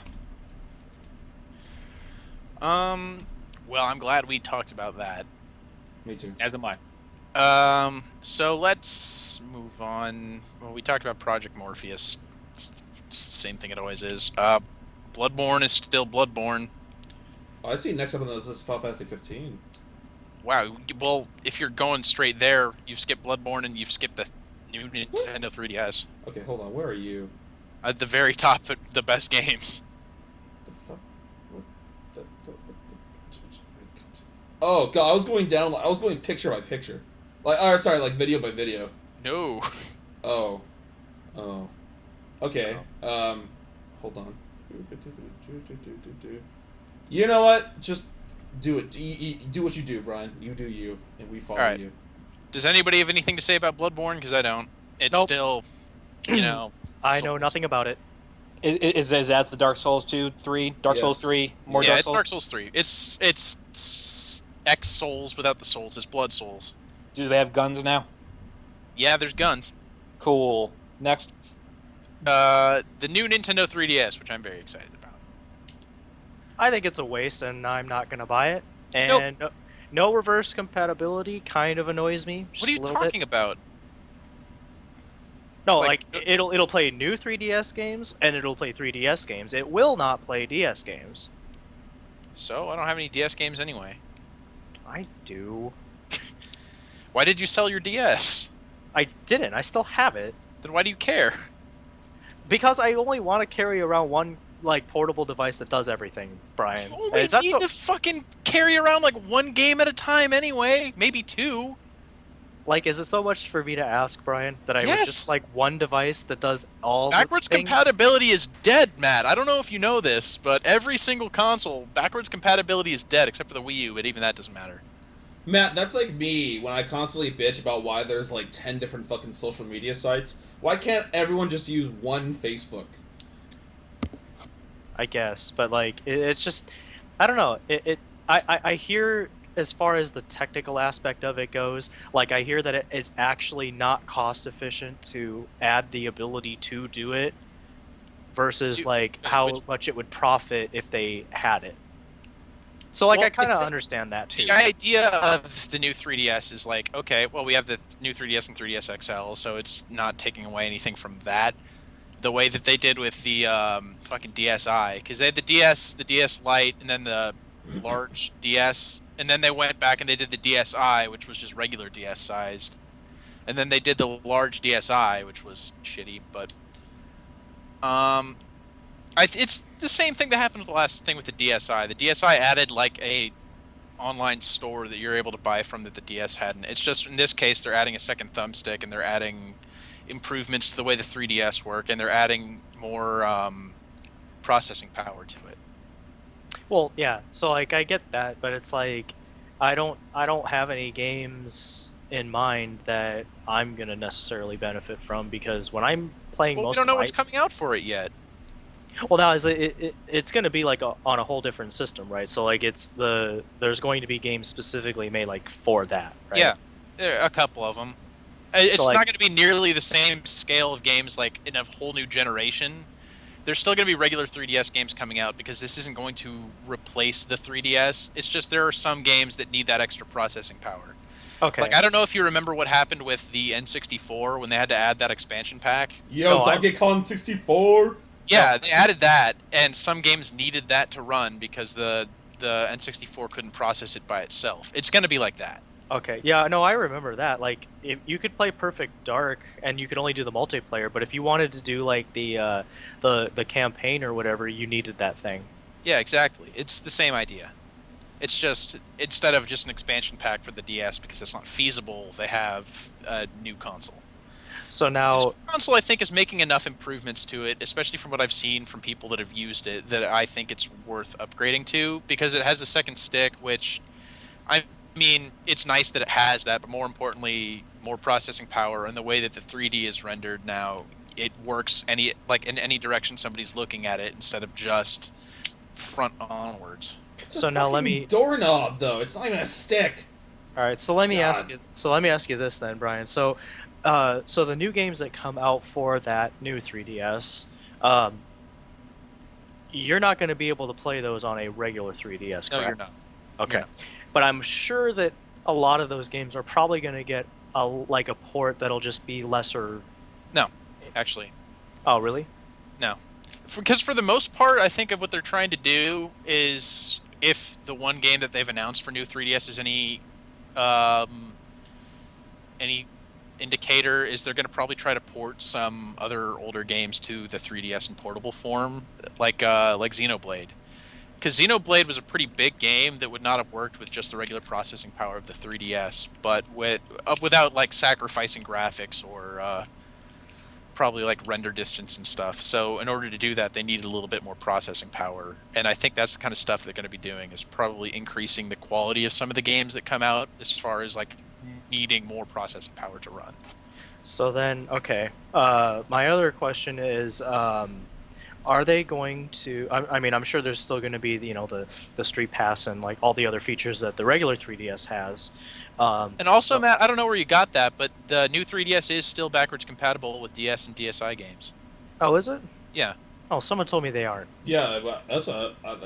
Well, I'm glad we talked about that. Me too. As am I. So let's move on. Well, we talked about Project Morpheus. It's the same thing it always is. Bloodborne is still Bloodborne. Oh, I see next up on this is Final Fantasy 15. Wow. Well, if you're going straight there, you've skipped Bloodborne and you've skipped the new Nintendo 3DS. Okay, hold on. Where are you? At the very top of the best games. The fuck? Oh god, I was going down. I was going picture by picture. Sorry, like video by video. No. Oh. Okay. Hold on. You know what? Just do it. Do what you do, Brian. You do you, and we follow Alright. you. Does anybody have anything to say about Bloodborne? Because I don't. It's Nope. still, you know. I know Souls. nothing about it. Is that the Dark Souls 2, 3, Dark Souls Yes. 3, more Yeah, Dark it's Souls? Dark Souls 3. It's X Souls without the souls. It's Blood Souls. Do they have guns now? Yeah, there's guns. Cool. Next. The new Nintendo 3DS, which I'm very excited about. I think it's a waste, and I'm not gonna buy it. And no reverse compatibility kind of annoys me. What are you talking about? No, like- like it'll play new 3DS games and it'll play 3DS games. It will not play DS games. So, I don't have any DS games anyway. I do. Why did you sell your DS? I didn't. I still have it Then why do you care? because I only want to carry around one like portable device that does everything, Brian. You only Is that need so- to fucking carry around like one game at a time anyway. Maybe two. Like, is it so much for me to ask, Brian, that I would Yes. just like one device that does all the Backwards things? compatibility is dead, Matt. I don't know if you know this, but every single console, backwards compatibility is dead except for the Wii U, but even that doesn't matter. Matt, that's like me when I constantly bitch about why there's like 10 different fucking social media sites. Why can't everyone just use one Facebook? I guess, but like it's just I don't know. I hear as far as the technical aspect of it goes, like I hear that it is actually not cost efficient to add the ability to do it versus like how much it would profit if they had it. So like Well, I kind of understand that too. the idea of the new 3DS is like, okay, well, we have the new 3DS and 3DS XL, so it's not taking away anything from that. The way that they did with the fucking DSi, because they had the DS, the DS Lite, and then the large DS, and then they went back and they did the DSi, which was just regular DS sized, and then they did the large DSi, which was shitty, but it's the same thing that happened with the last thing with the DSi. The DSi added like a online store that you're able to buy from that the DS hadn't. It's just in this case they're adding a second thumbstick and they're adding improvements to the way the 3DS work and they're adding more processing power to it. Well, yeah. So like I get that, but it's like I don't have any games in mind that I'm gonna necessarily benefit from because when I'm playing Well, we most don't of know my what's coming out for it yet. well now is it's gonna be like on a whole different system, right? So like there's going to be games specifically made like for that, right? Yeah, there are a couple of them. It's So, like, not going to be nearly the same scale of games like in a whole new generation. There's still going to be regular 3DS games coming out because this isn't going to replace the 3DS. It's just there are some games that need that extra processing power. okay. Like, I don't know if you remember what happened with the N64 when they had to add that expansion pack. Yo, No, Donkey Kong 64. Yeah, they added that, and some games needed that to run because the N64 couldn't process it by itself. It's going to be like that. Okay, yeah, no, I remember that. Like, if you could play Perfect Dark, and you could only do the multiplayer, but if you wanted to do like the campaign or whatever, you needed that thing. Yeah, exactly. It's the same idea. It's just instead of just an expansion pack for the DS because it's not feasible, they have a new console. So This now, new console, I think, is making enough improvements to it, especially from what I've seen from people that have used it, that I think it's worth upgrading to because it has a second stick, which I mean, it's nice that it has that, but more importantly, more processing power and the way that the 3D is rendered now, it works in any direction somebody's looking at it instead of just front onwards. It's So a now let fucking me- doorknob though. It's not even a stick. all right. So let me ask God. you. So let me ask you this then, Brian. So, so the new games that come out for that new 3DS, you're not going to be able to play those on a regular 3DS, correct? No, you're not. Okay. You're not. But I'm sure that a lot of those games are probably going to get a port that'll just be lesser. No, actually. Oh, really? No. Because for the most part, I think of what they're trying to do is if the one game that they've announced for new 3DS is any indicator, is they're going to probably try to port some other older games to the 3DS in portable form, like Xenoblade. Because Xenoblade was a pretty big game that would not have worked with just the regular processing power of the 3DS, but without like sacrificing graphics or probably like render distance and stuff. So in order to do that, they needed a little bit more processing power, and I think that's the kind of stuff they're going to be doing is probably increasing the quality of some of the games that come out as far as like needing more processing power to run. So then, okay. My other question is, are they going to? I mean, I'm sure there's still going to be, the Street Pass and like all the other features that the regular 3DS has. And also, Matt, I don't know where you got that, but the new 3DS is still backwards compatible with DS and DSi games. Oh, is it? Yeah. Oh, someone told me they aren't. Yeah, that's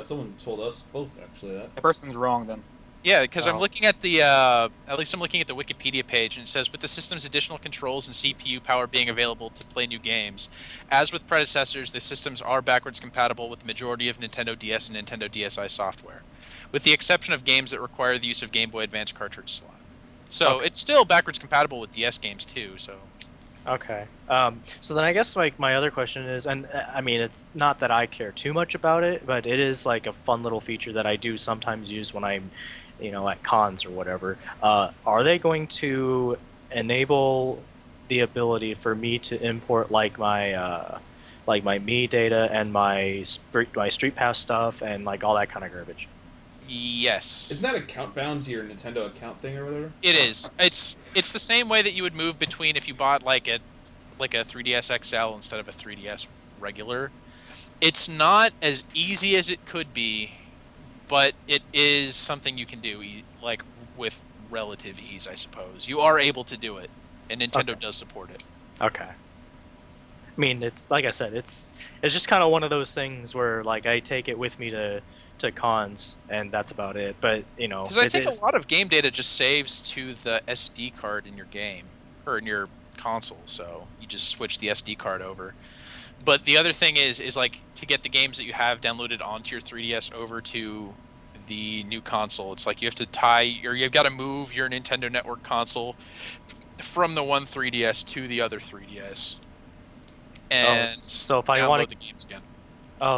someone told us both actually that. That person's wrong then. Yeah, because I'm Oh. looking at at least I'm looking at the Wikipedia page, and it says, with the system's additional controls and CPU power being available to play new games, as with predecessors, the systems are backwards compatible with the majority of Nintendo DS and Nintendo DSi software, with the exception of games that require the use of Game Boy Advance cartridge slot. So Okay. it's still backwards compatible with DS games too, so... Okay. So then I guess like my other question is, and I mean it's not that I care too much about it, but it is like a fun little feature that I do sometimes use when I'm, at cons or whatever. Are they going to enable the ability for me to import like my Mi data and my Street Pass stuff and like all that kind of garbage? Yes. Isn't that account bound to your Nintendo account thing or whatever? It is. It's the same way that you would move between if you bought like a 3DS XL instead of a 3DS regular. It's not as easy as it could be, but it is something you can do like with relative ease, I suppose. You are able to do it, and Nintendo Okay. does support it. Okay. I mean, it's like I said, it's just kind of one of those things where like I take it with me to cons, and that's about it. But Because I it think is. a lot of game data just saves to the SD card in your game or in your console, so you just switch the SD card over. But the other thing is like to get the games that you have downloaded onto your 3DS over to the new console. It's like you have to you've got to move your Nintendo Network console from the one 3DS to the other 3DS and So if I want download to, the games again.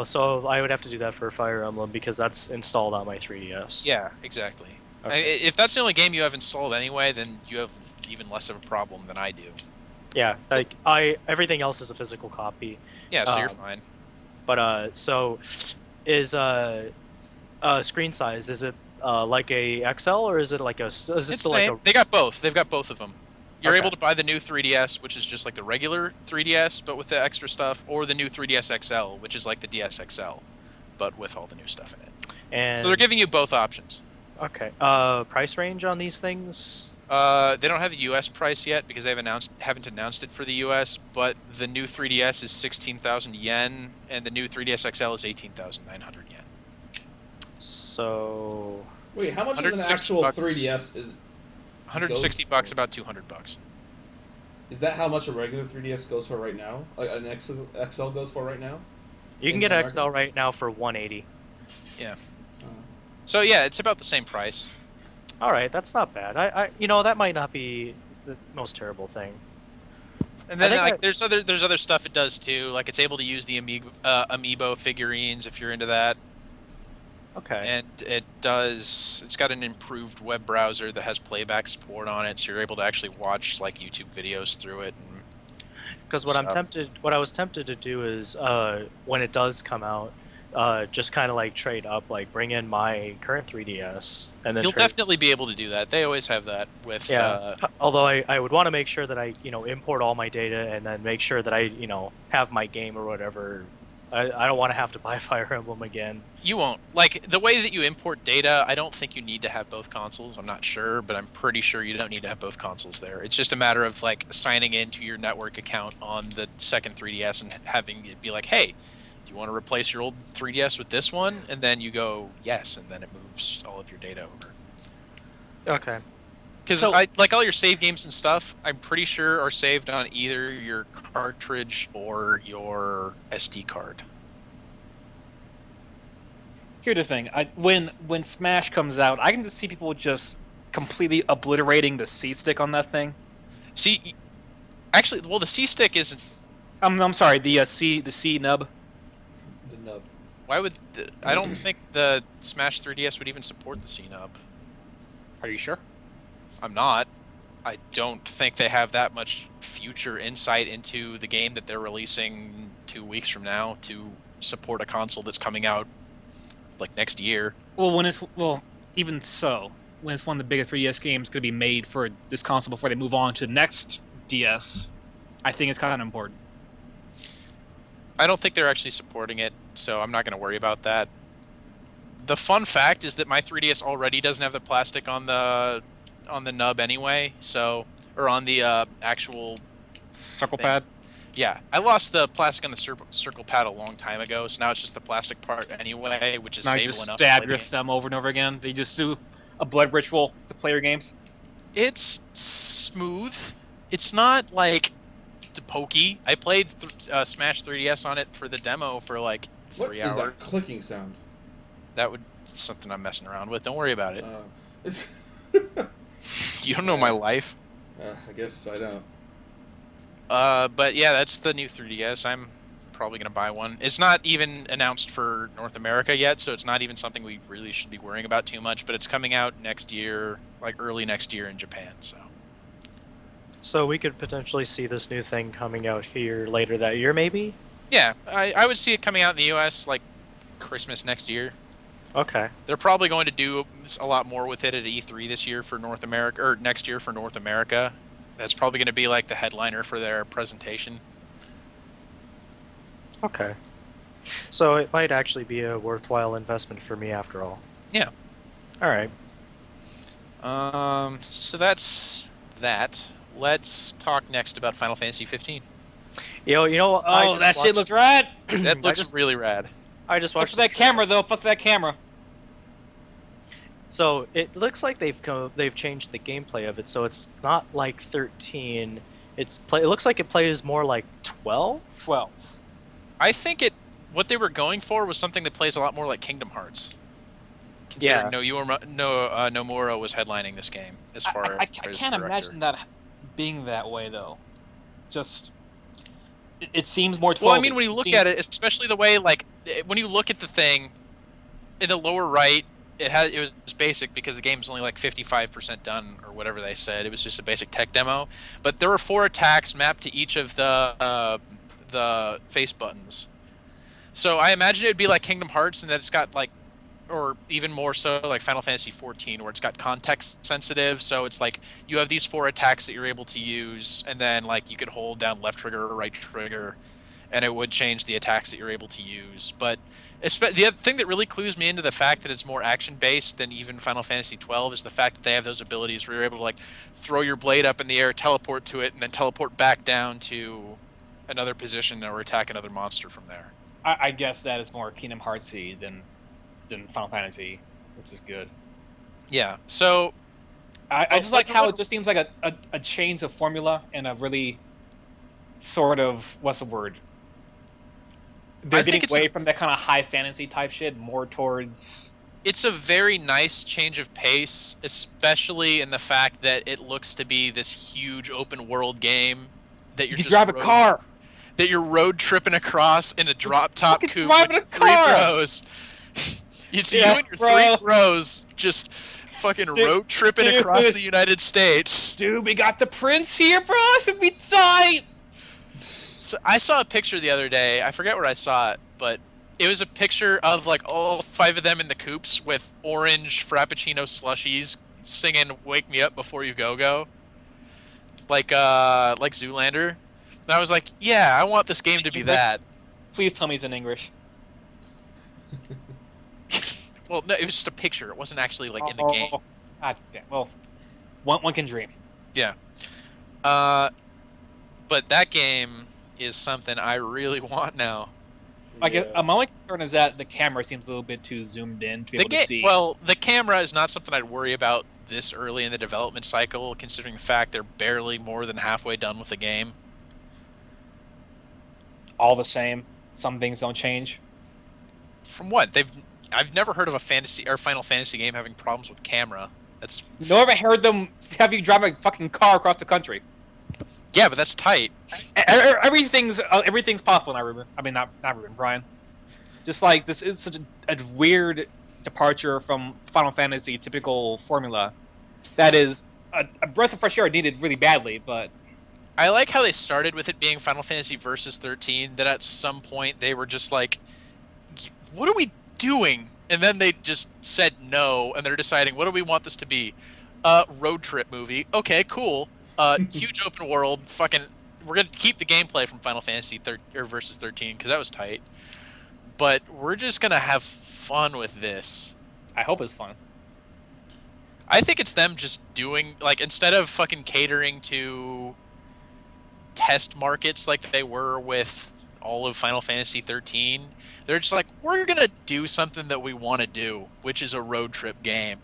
so I would have to do that for Fire Emblem because that's installed on my 3DS. Yeah, exactly. Okay. If that's the only game you have installed anyway, then you have even less of a problem than I do. Yeah, like everything else is a physical copy. Yeah, so you're Um, fine. But so is screen size, is it like a XL or is it like is it It's still same. like They got both. They've got both of them. You're Okay. able to buy the new 3DS, which is just like the regular 3DS, but with the extra stuff, or the new 3DS XL, which is like the DS XL, but with all the new stuff in it. and So they're giving you both options. okay. Price range on these things? They don't have the US price yet because haven't announced it for the US, but the new 3DS is 16,000 yen, and the new 3DS XL is 18,900 yen. So Wait, how much is an 160 actual bucks. 3DS? Is 160 Goes bucks, for- about 200 bucks. that how much a regular 3DS goes for right now? Like an XL goes for right now? you can In get America? XL right now for 180. So yeah, it's about the same price. All right, that's not bad. I that might not be the most terrible thing. And I then think like there's other stuff it does too. Like it's able to use the amiibo figurines if you're into that. Okay. And it's got an improved web browser that has playback support on it, so you're able to actually watch like YouTube videos through it. And Because what I was tempted to do is, when it does come out, just kind of like trade up, like bring in my current 3DS, and then you'll trade. definitely be able to do that. They always have that with. Yeah. Although I would want to make sure that I import all my data and then make sure that I have my game or whatever. I don't want to have to buy Fire Emblem again. You won't. Like, the way that you import data, I don't think you need to have both consoles. I'm not sure, but I'm pretty sure you don't need to have both consoles there. It's just a matter of, like, signing into your network account on the second 3DS and having it be like, hey, do you want to replace your old 3DS with this one? And then you go, yes, and then it moves all of your data over. Okay. Because, So- like, all your save games and stuff, I'm pretty sure are saved on either your cartridge or your SD card. Here's the thing: when Smash comes out, I can just see people just completely obliterating the C stick on that thing. See, actually, well, the C stick isn't. I'm sorry, the C nub. The nub. Why would I don't think the Smash 3DS would even support the C nub. Are you sure? I'm not. I don't think they have that much future insight into the game that they're releasing 2 weeks from now to support a console that's coming out like next year. Well, even so, when it's one of the bigger 3DS games going to be made for this console before they move on to the next DS, I think it's kind of important. I don't think they're actually supporting it, so I'm not going to worry about that. The fun fact is that my 3DS already doesn't have the plastic on the nub anyway, so or on the actual Circle thing. pad. Yeah, I lost the plastic on the circle pad a long time ago, so now it's just the plastic part anyway, which is Now you stable just enough. to stab play your the game. thumb over and over again. They just do a blood ritual to play your games. It's smooth. It's not like pokey. I played Smash 3DS on it for the demo for like What 3 is hours. that clicking sound? That would something I'm messing around with. Don't worry about it. It's You don't know my life. I guess I don't. But yeah, that's the new 3DS. I'm probably gonna buy one. It's not even announced for North America yet, so it's not even something we really should be worrying about too much. But it's coming out next year, like early next year in Japan. So we could potentially see this new thing coming out here later that year, maybe. Yeah, I would see it coming out in the U.S. like Christmas next year. Okay. They're probably going to do a lot more with it at E3 this year for North America, or next year for North America. That's probably going to be like the headliner for their presentation. Okay. So it might actually be a worthwhile investment for me after all. Yeah. All right. So that's that. Let's talk next about Final Fantasy 15. Oh, that shit looks rad. That looks really rad. I just Fuck watched that camera though. Fuck that camera. So it looks like they've changed the gameplay of it. So it's not like 13. It looks like it plays more like 12. 12. I think what they were going for was something that plays a lot more like Kingdom Hearts. Considering Nomura was headlining this game as far I as can't director. imagine that being that way though. Just it seems more 12. Well, I mean, when you look at it, especially the way when you look at the thing in the lower right, it was basic because the game's only like 55% done or whatever they said. It was just a basic tech demo, but there were 4 attacks mapped to each of the face buttons. So I imagine it would be like Kingdom Hearts, and that it's got like, or even more so like Final Fantasy 14, where it's got context sensitive. So it's like you have these 4 attacks that you're able to use, and then like you could hold down left trigger or right trigger, and it would change the attacks that you're able to use. But the other thing that really clues me into the fact that it's more action-based than even Final Fantasy 12 is the fact that they have those abilities where you're able to like throw your blade up in the air, teleport to it, and then teleport back down to another position or attack another monster from there. I guess that is more Kingdom Heartsy than Final Fantasy, which is good. Yeah. So I just like how it just seems like a change of formula and a really sort of what's the word? They're getting away from that kind of high fantasy type shit, more towards. It's a very nice change of pace, especially in the fact that it looks to be this huge open world game that you're You just drive a car. That you're road tripping across in a drop top coupe driving with a 3 car. bros. It's you and your bro. 3 bros just fucking road tripping across the United States. Dude, we got the prince here, bro. It's gonna be tight. So I saw a picture the other day. I forget where I saw it, but it was a picture of like all 5 of them in the coupes with orange Frappuccino slushies singing "Wake Me Up Before You Go Go," like Zoolander. And I was like, yeah, I want this game to be that. Please tell me it's in English. Well, no, it was just a picture. It wasn't actually like in the game. God damn. Well, one can dream. Yeah. But that game is something I really want now. Like, my only concern is that the camera seems a little bit too zoomed in to be able to see. Well, the camera is not something I'd worry about this early in the development cycle, considering the fact they're barely more than halfway done with the game. All the same, some things don't change. From what I've never heard of a fantasy or Final Fantasy game having problems with camera. That's Never heard them have you drive a fucking car across the country. yeah, but that's tight. Everything's possible now, Ruben. I mean, not Ruben, Brian. Just like this is such a weird departure from Final Fantasy typical formula. That is a breath of fresh air needed really badly, but I like how they started with it being Final Fantasy Versus 13. That at some point they were just like, "What are we doing?" And then they just said no, and they're deciding, "What do we want this to be?" Road trip movie. Okay, cool. Huge open world. Fucking, we're gonna keep the gameplay from Final Fantasy Versus 13 because that was tight. But we're just gonna have fun with this. I hope it's fun. I think it's them just doing like instead of fucking catering to test markets like they were with all of Final Fantasy 13, they're just like, we're gonna do something that we want to do, which is a road trip game.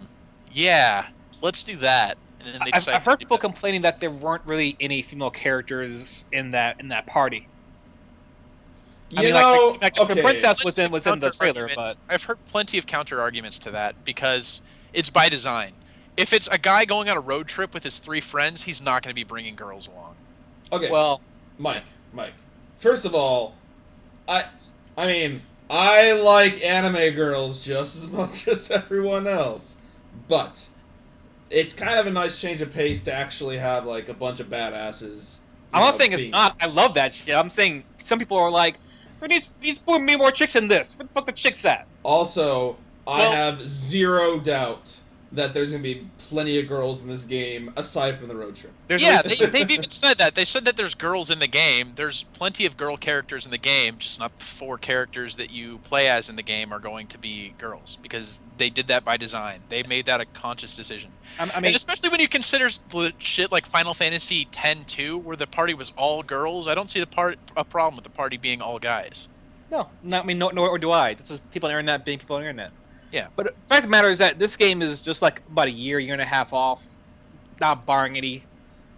Yeah, let's do that. And then I've heard people complaining that there weren't really any female characters in that party. The princess was in the trailer, but I've heard plenty of counter arguments to that because it's by design. If it's a guy going on a road trip with his 3 friends, he's not going to be bringing girls along. Okay. Well, Mike. First of all, I mean, I like anime girls just as much as everyone else, but it's kind of a nice change of pace to actually have like a bunch of badasses. I'm not saying it's not. I love that shit. I'm saying some people are like, there needs to be more chicks in this. Where the fuck the chicks at? Also, I have zero doubt that there's going to be plenty of girls in this game aside from the road trip. Yeah, they've even said that. They said that there's girls in the game. There's plenty of girl characters in the game, just not the 4 characters that you play as in the game are going to be girls, because they did that by design. They made that a conscious decision. I mean, and especially when you consider shit like Final Fantasy X-2, where the party was all girls, I don't see a problem with the party being all guys. no, nor do I. This is people on the internet being people on the internet. Yeah. But the fact of the matter is that this game is just like about a year and a half off, not barring any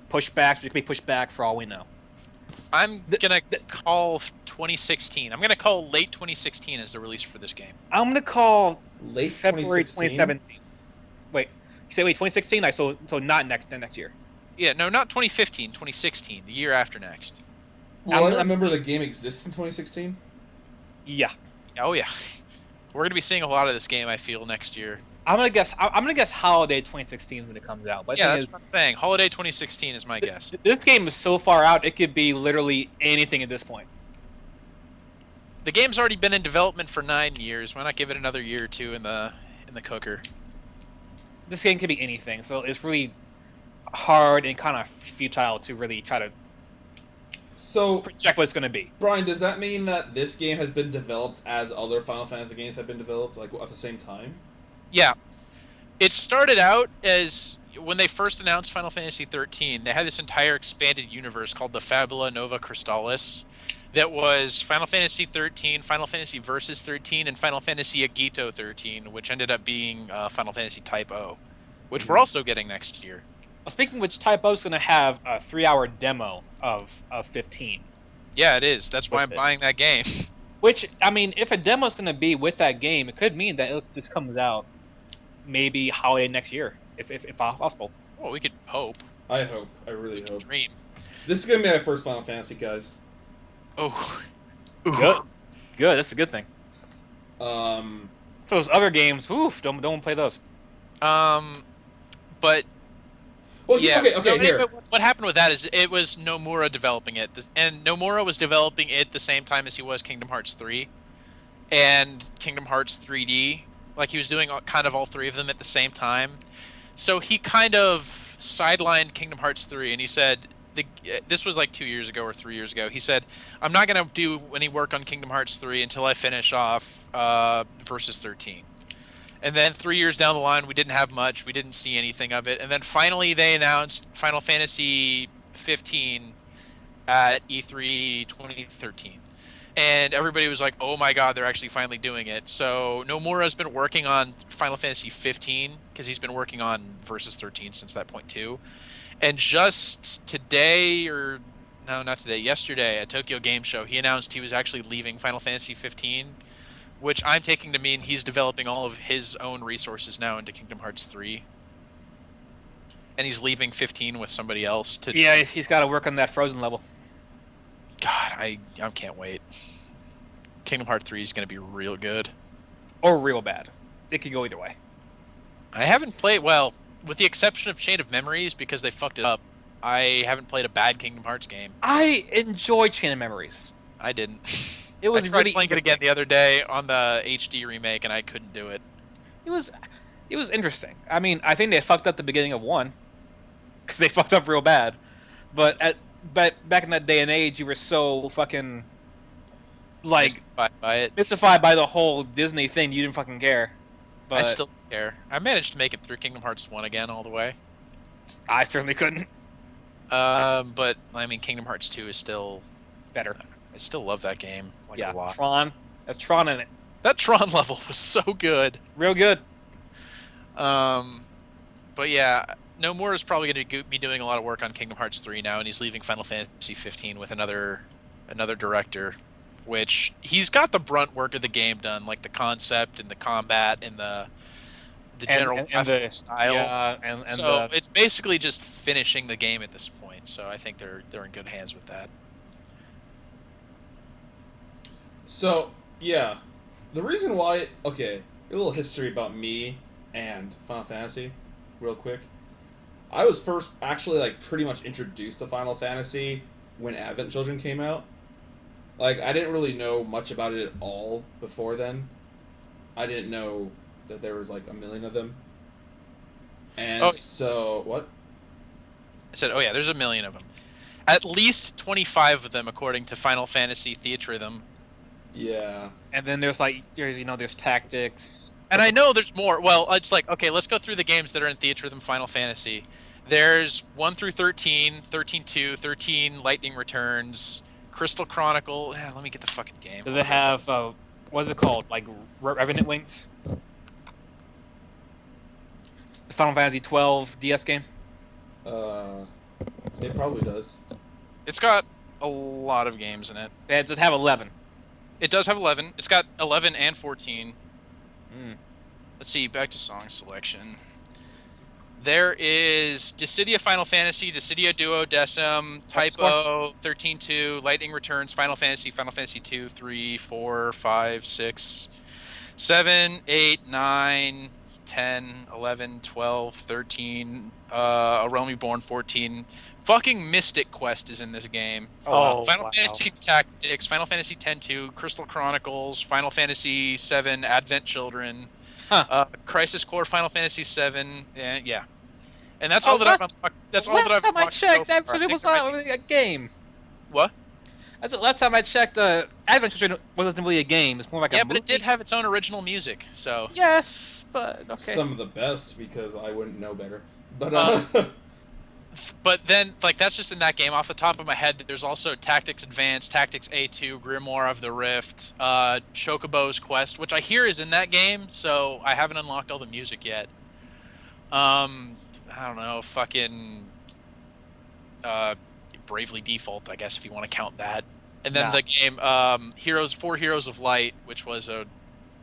pushbacks. It could be pushed back for all we know. I'm gonna call 2016. I'm gonna call late 2016 as the release for this game. I'm gonna call Late February 2016? 2017. Wait, you say 2016? So not next year. Yeah, no, not 2015. 2016, the year after next. Well, I I'm remember the game exists in 2016. Yeah, Oh yeah, we're gonna be seeing a lot of this game. I feel next year. I'm gonna guess. I'm gonna guess holiday 2016 when it comes out. But the Yeah, thing that's is, what I'm saying. Holiday 2016 is my guess. this game is so far out; it could be literally anything at this point. The game's already been in development for 9 years. Why not give it another year or two in the cooker? This game could be anything, so it's really hard and kind of futile to really try to So, project what it's gonna be. Brian, does that mean that this game has been developed as other Final Fantasy games have been developed, like at the same time? Yeah, it started out as when they first announced Final Fantasy 13. They had this entire expanded universe called the Fabula Nova Crystallis. That was Final Fantasy 13, Final Fantasy Versus 13, and Final Fantasy Agito 13, which ended up being Final Fantasy Type O, which we're also getting next year. Well, speaking of which, Type O's gonna have a 3-hour demo of 15. Yeah, it is. That's why I'm With it. buying that game. Which, I mean, if a demo's gonna be with that game, it could mean that it just comes out maybe holiday next year, if possible. Well, we could hope. I hope. I really hope. Dream. This is gonna be my first Final Fantasy, guys. Oh. Good. Good. That's a good thing. Um, Those other games, oof, don't play those. But well, yeah. okay, So here. anyway, what happened with that is it was Nomura developing it, and Nomura was developing it the same time as he was Kingdom Hearts 3 and Kingdom Hearts 3D. Like he was doing kind of all 3 of them at the same time. So he kind of sidelined Kingdom Hearts 3, and he said, this was like 2 years ago or 3 years ago. He said, I'm not going to do any work on Kingdom Hearts 3 until I finish off Versus 13. And then 3 years down the line, we didn't have much. We didn't see anything of it. And then finally they announced Final Fantasy 15 at E3 2013. And everybody was like, oh my god, they're actually finally doing it. So Nomura's been working on Final Fantasy 15, because he's been working on Versus 13 since that point too. And just today, or no, not today, yesterday at Tokyo Game Show, he announced he was actually leaving Final Fantasy 15, which I'm taking to mean he's developing all of his own resources now into Kingdom Hearts 3. And he's leaving 15 with somebody else to... Yeah, he's got to work on that Frozen level. God, I can't wait. Kingdom Hearts 3 is going to be real good. Or real bad. It could go either way. I haven't played... Well, with the exception of Chain of Memories, because they fucked it up, I haven't played a bad Kingdom Hearts game. So I enjoy Chain of Memories. I didn't. It was I tried really playing it again the other day on the HD remake, and I couldn't do it. It was interesting. I mean, I think they fucked up the beginning of 1 because they fucked up real bad. But back in that day and age, you were so fucking like Mystified by it. mystified by the whole Disney thing. You didn't fucking care. But I still don't care. I managed to make it through Kingdom Hearts 1 again all the way. I certainly couldn't. But I mean, Kingdom Hearts 2 is still... Better. I still love that game like Yeah, a lot. Tron. That's Tron in it. That Tron level was so good. Real good. But yeah, Nomura is probably going to be doing a lot of work on Kingdom Hearts 3 now, and he's leaving Final Fantasy 15 with another director, which he's got the brunt work of the game done, like the concept and the combat and the general graphic style. Yeah, and So it's basically just finishing the game at this point. So I think they're in good hands with that. So, yeah. The reason why... Okay, a little history about me and Final Fantasy, real quick. I was first actually, like, pretty much introduced to Final Fantasy when Advent Children came out. Like, I didn't really know much about it at all before then. I didn't know that there was like a million of them. And Oh. so what? I said, oh yeah, there's a million of them. At least 25 of them, according to Final Fantasy Theatrhythm. Yeah. And then there's there's tactics. And I know there's more. Well, it's like, okay, let's go through the games that are in Theatrhythm Final Fantasy. There's 1 through 13, 13-2, 13 Lightning Returns, Crystal Chronicle. Let me get the fucking game. Does it have what's it called? Like Revenant Wings? The Final Fantasy 12 DS game? It probably does. It's got a lot of games in it. Does it have 11? It does have 11. It's got 11 and 14. Mm. Let's see, back to song selection. There is Dissidia Final Fantasy, Dissidia Duodecim, Typo, 13-2, Lightning Returns, Final Fantasy 2, 3, 4, 5, 6, 7, 8, 9, 10, 11, 12, 13, A Realm Reborn 14. Fucking Mystic Quest is in this game. Oh, Final wow. Fantasy Tactics, Final Fantasy X-2, Crystal Chronicles, Final Fantasy VII, Advent Children, Crisis Core, Final Fantasy VII, and yeah. And that's all that I've unlocked. That's all that I've Last time I unlocked checked, so far. it was not really a game. What? That's the last time I checked. Advent Children wasn't really a game. It's more like a Yeah, movie. but it did have its own original music, so. Yes, but okay. Some of the best because I wouldn't know better. But But then, like, that's just in that game. Off the top of my head, there's also Tactics Advanced, Tactics A2, Grimoire of the Rift, Chocobo's Quest, which I hear is in that game, so I haven't unlocked all the music yet. I don't know, fucking Bravely Default, I guess, if you want to count that. And then the game Four Heroes of Light, which was a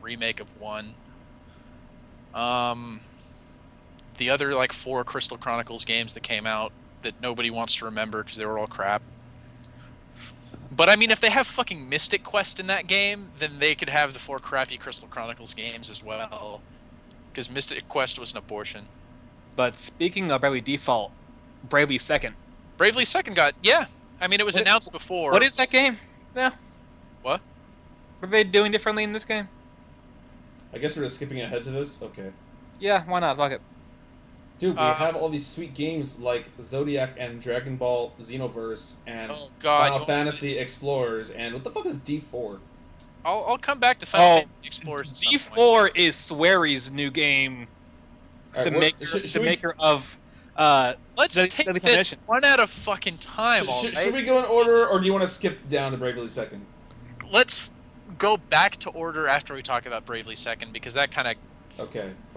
remake of 1. The other, like, 4 Crystal Chronicles games that came out that nobody wants to remember because they were all crap. But, I mean, if they have fucking Mystic Quest in that game, then they could have the 4 crappy Crystal Chronicles games as well. Because Mystic Quest was an abortion. But speaking of Bravely Default, Bravely Second. Bravely Second got, yeah. I mean, it was announced before. What is that game? Yeah. What? What are they doing differently in this game? I guess we're just skipping ahead to this. Okay. Yeah, why not? Fuck it. Dude, we have all these sweet games like Zodiac and Dragon Ball Xenoverse and Final Fantasy Explorers and what the fuck is D4? I'll come back to Final Fantasy Explorers at some point. D4 is Swery's new game. All right, The maker of Let's take this one at a fucking time. Should we go in order, or do you want to skip down to Bravely Second? Let's go back to order after we talk about Bravely Second, because that kind of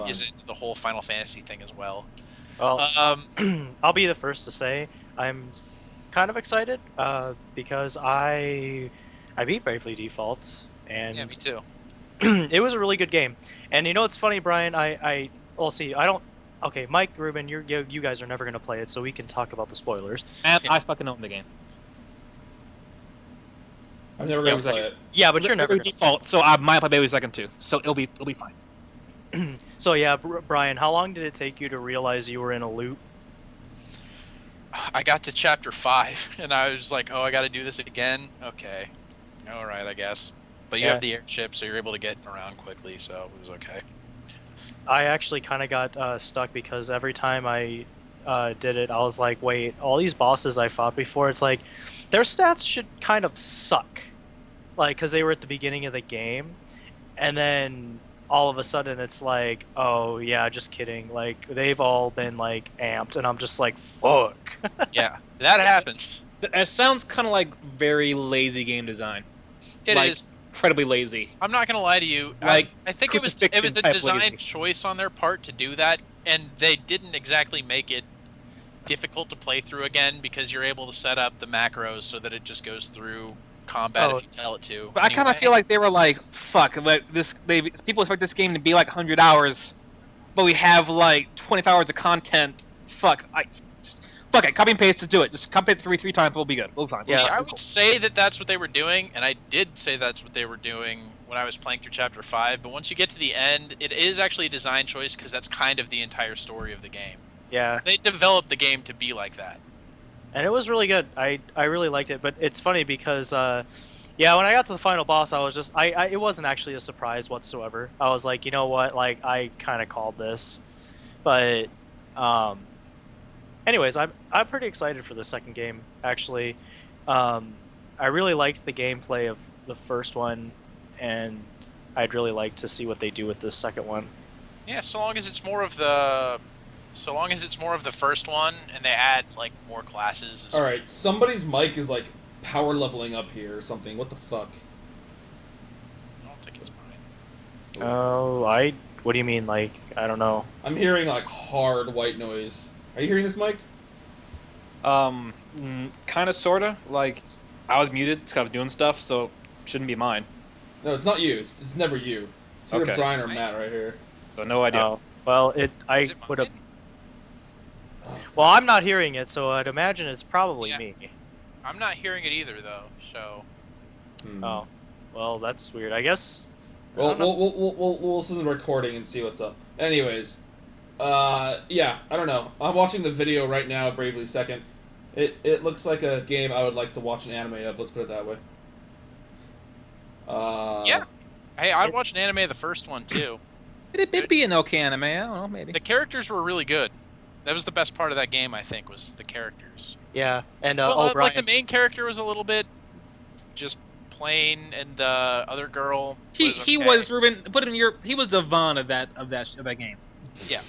is into the whole Final Fantasy thing as well. Well, I'll be the first to say I'm kind of excited because I beat Bravely Default, and yeah, me too. It was a really good game. And you know what's funny, Brian? Okay, Mike, Ruben, you guys are never gonna play it, so we can talk about the spoilers. And I fucking own the game. I'm never gonna play it. Yeah, but you're never gonna Default, so I might play Bravely Second too. So it'll be fine. So yeah, Brian, how long did it take you to realize you were in a loop? I got to chapter 5, and I was like, oh, I got to do this again? Okay. All right, I guess. But you have the airship, so you're able to get around quickly, so it was okay. I actually kind of got stuck because every time I did it, I was like, wait, all these bosses I fought before, it's like, their stats should kind of suck. Like, because they were at the beginning of the game, and then all of a sudden it's like, oh yeah, just kidding. Like, they've all been like amped, and I'm just like, fuck. Yeah, that happens. It sounds kind of like very lazy game design. It is incredibly lazy. I'm not gonna lie to you. Like, I think it was a design choice on their part to do that, and they didn't exactly make it difficult to play through again because you're able to set up the macros so that it just goes through combat if you tell it to. But anyway. I kind of feel like they were like, fuck, people expect this game to be like 100 hours, but we have like 25 hours of content. Fuck it, copy and paste to do it. Just copy it three times, we'll be good. We'll be fine. Yeah, I would say that that's what they were doing, and I did say that's what they were doing when I was playing through Chapter 5, but once you get to the end, it is actually a design choice because that's kind of the entire story of the game. Yeah. They developed the game to be like that. And it was really good. I really liked it, but it's funny because Yeah, when I got to the final boss, I was just it wasn't actually a surprise whatsoever. I was like, you know what, like I kind of called this, but um, anyways, I'm pretty excited for the second game. Actually, um, I really liked the gameplay of the first one, and I'd really like to see what they do with this second one. Yeah, so long as it's more of the first one, and they add like more classes. All right, somebody's mic is like power leveling up here or something. What the fuck? I don't think it's mine. Oh, what do you mean? Like, I don't know. I'm hearing like hard white noise. Are you hearing this, Mike? Kind of, sorta. Like, I was muted, because I was doing stuff, so shouldn't be mine. No, it's not you. It's never you. It's either Okay. Brian or Matt right here. So no idea. Oh, well, I Is it would have. mine? Well, I'm not hearing it, so I'd imagine it's probably Yeah. me. I'm not hearing it either, though. So Hmm. Oh, well, that's weird. I guess. I Well, don't know. we'll listen to the recording and see what's up. Anyways, yeah, I don't know. I'm watching the video right now, Bravely Second. It looks like a game I would like to watch an anime of. Let's put it that way. yeah. Hey, I'd watch an anime of the first one too. It'd be an okay anime. I don't know, maybe. The characters were really good. That was the best part of that game, I think, was the characters. Yeah, and Well, oh, Brian. like the main character was a little bit just plain, and the other girl. He okay. was Ruben. He was the Vaughn of that game. Yeah.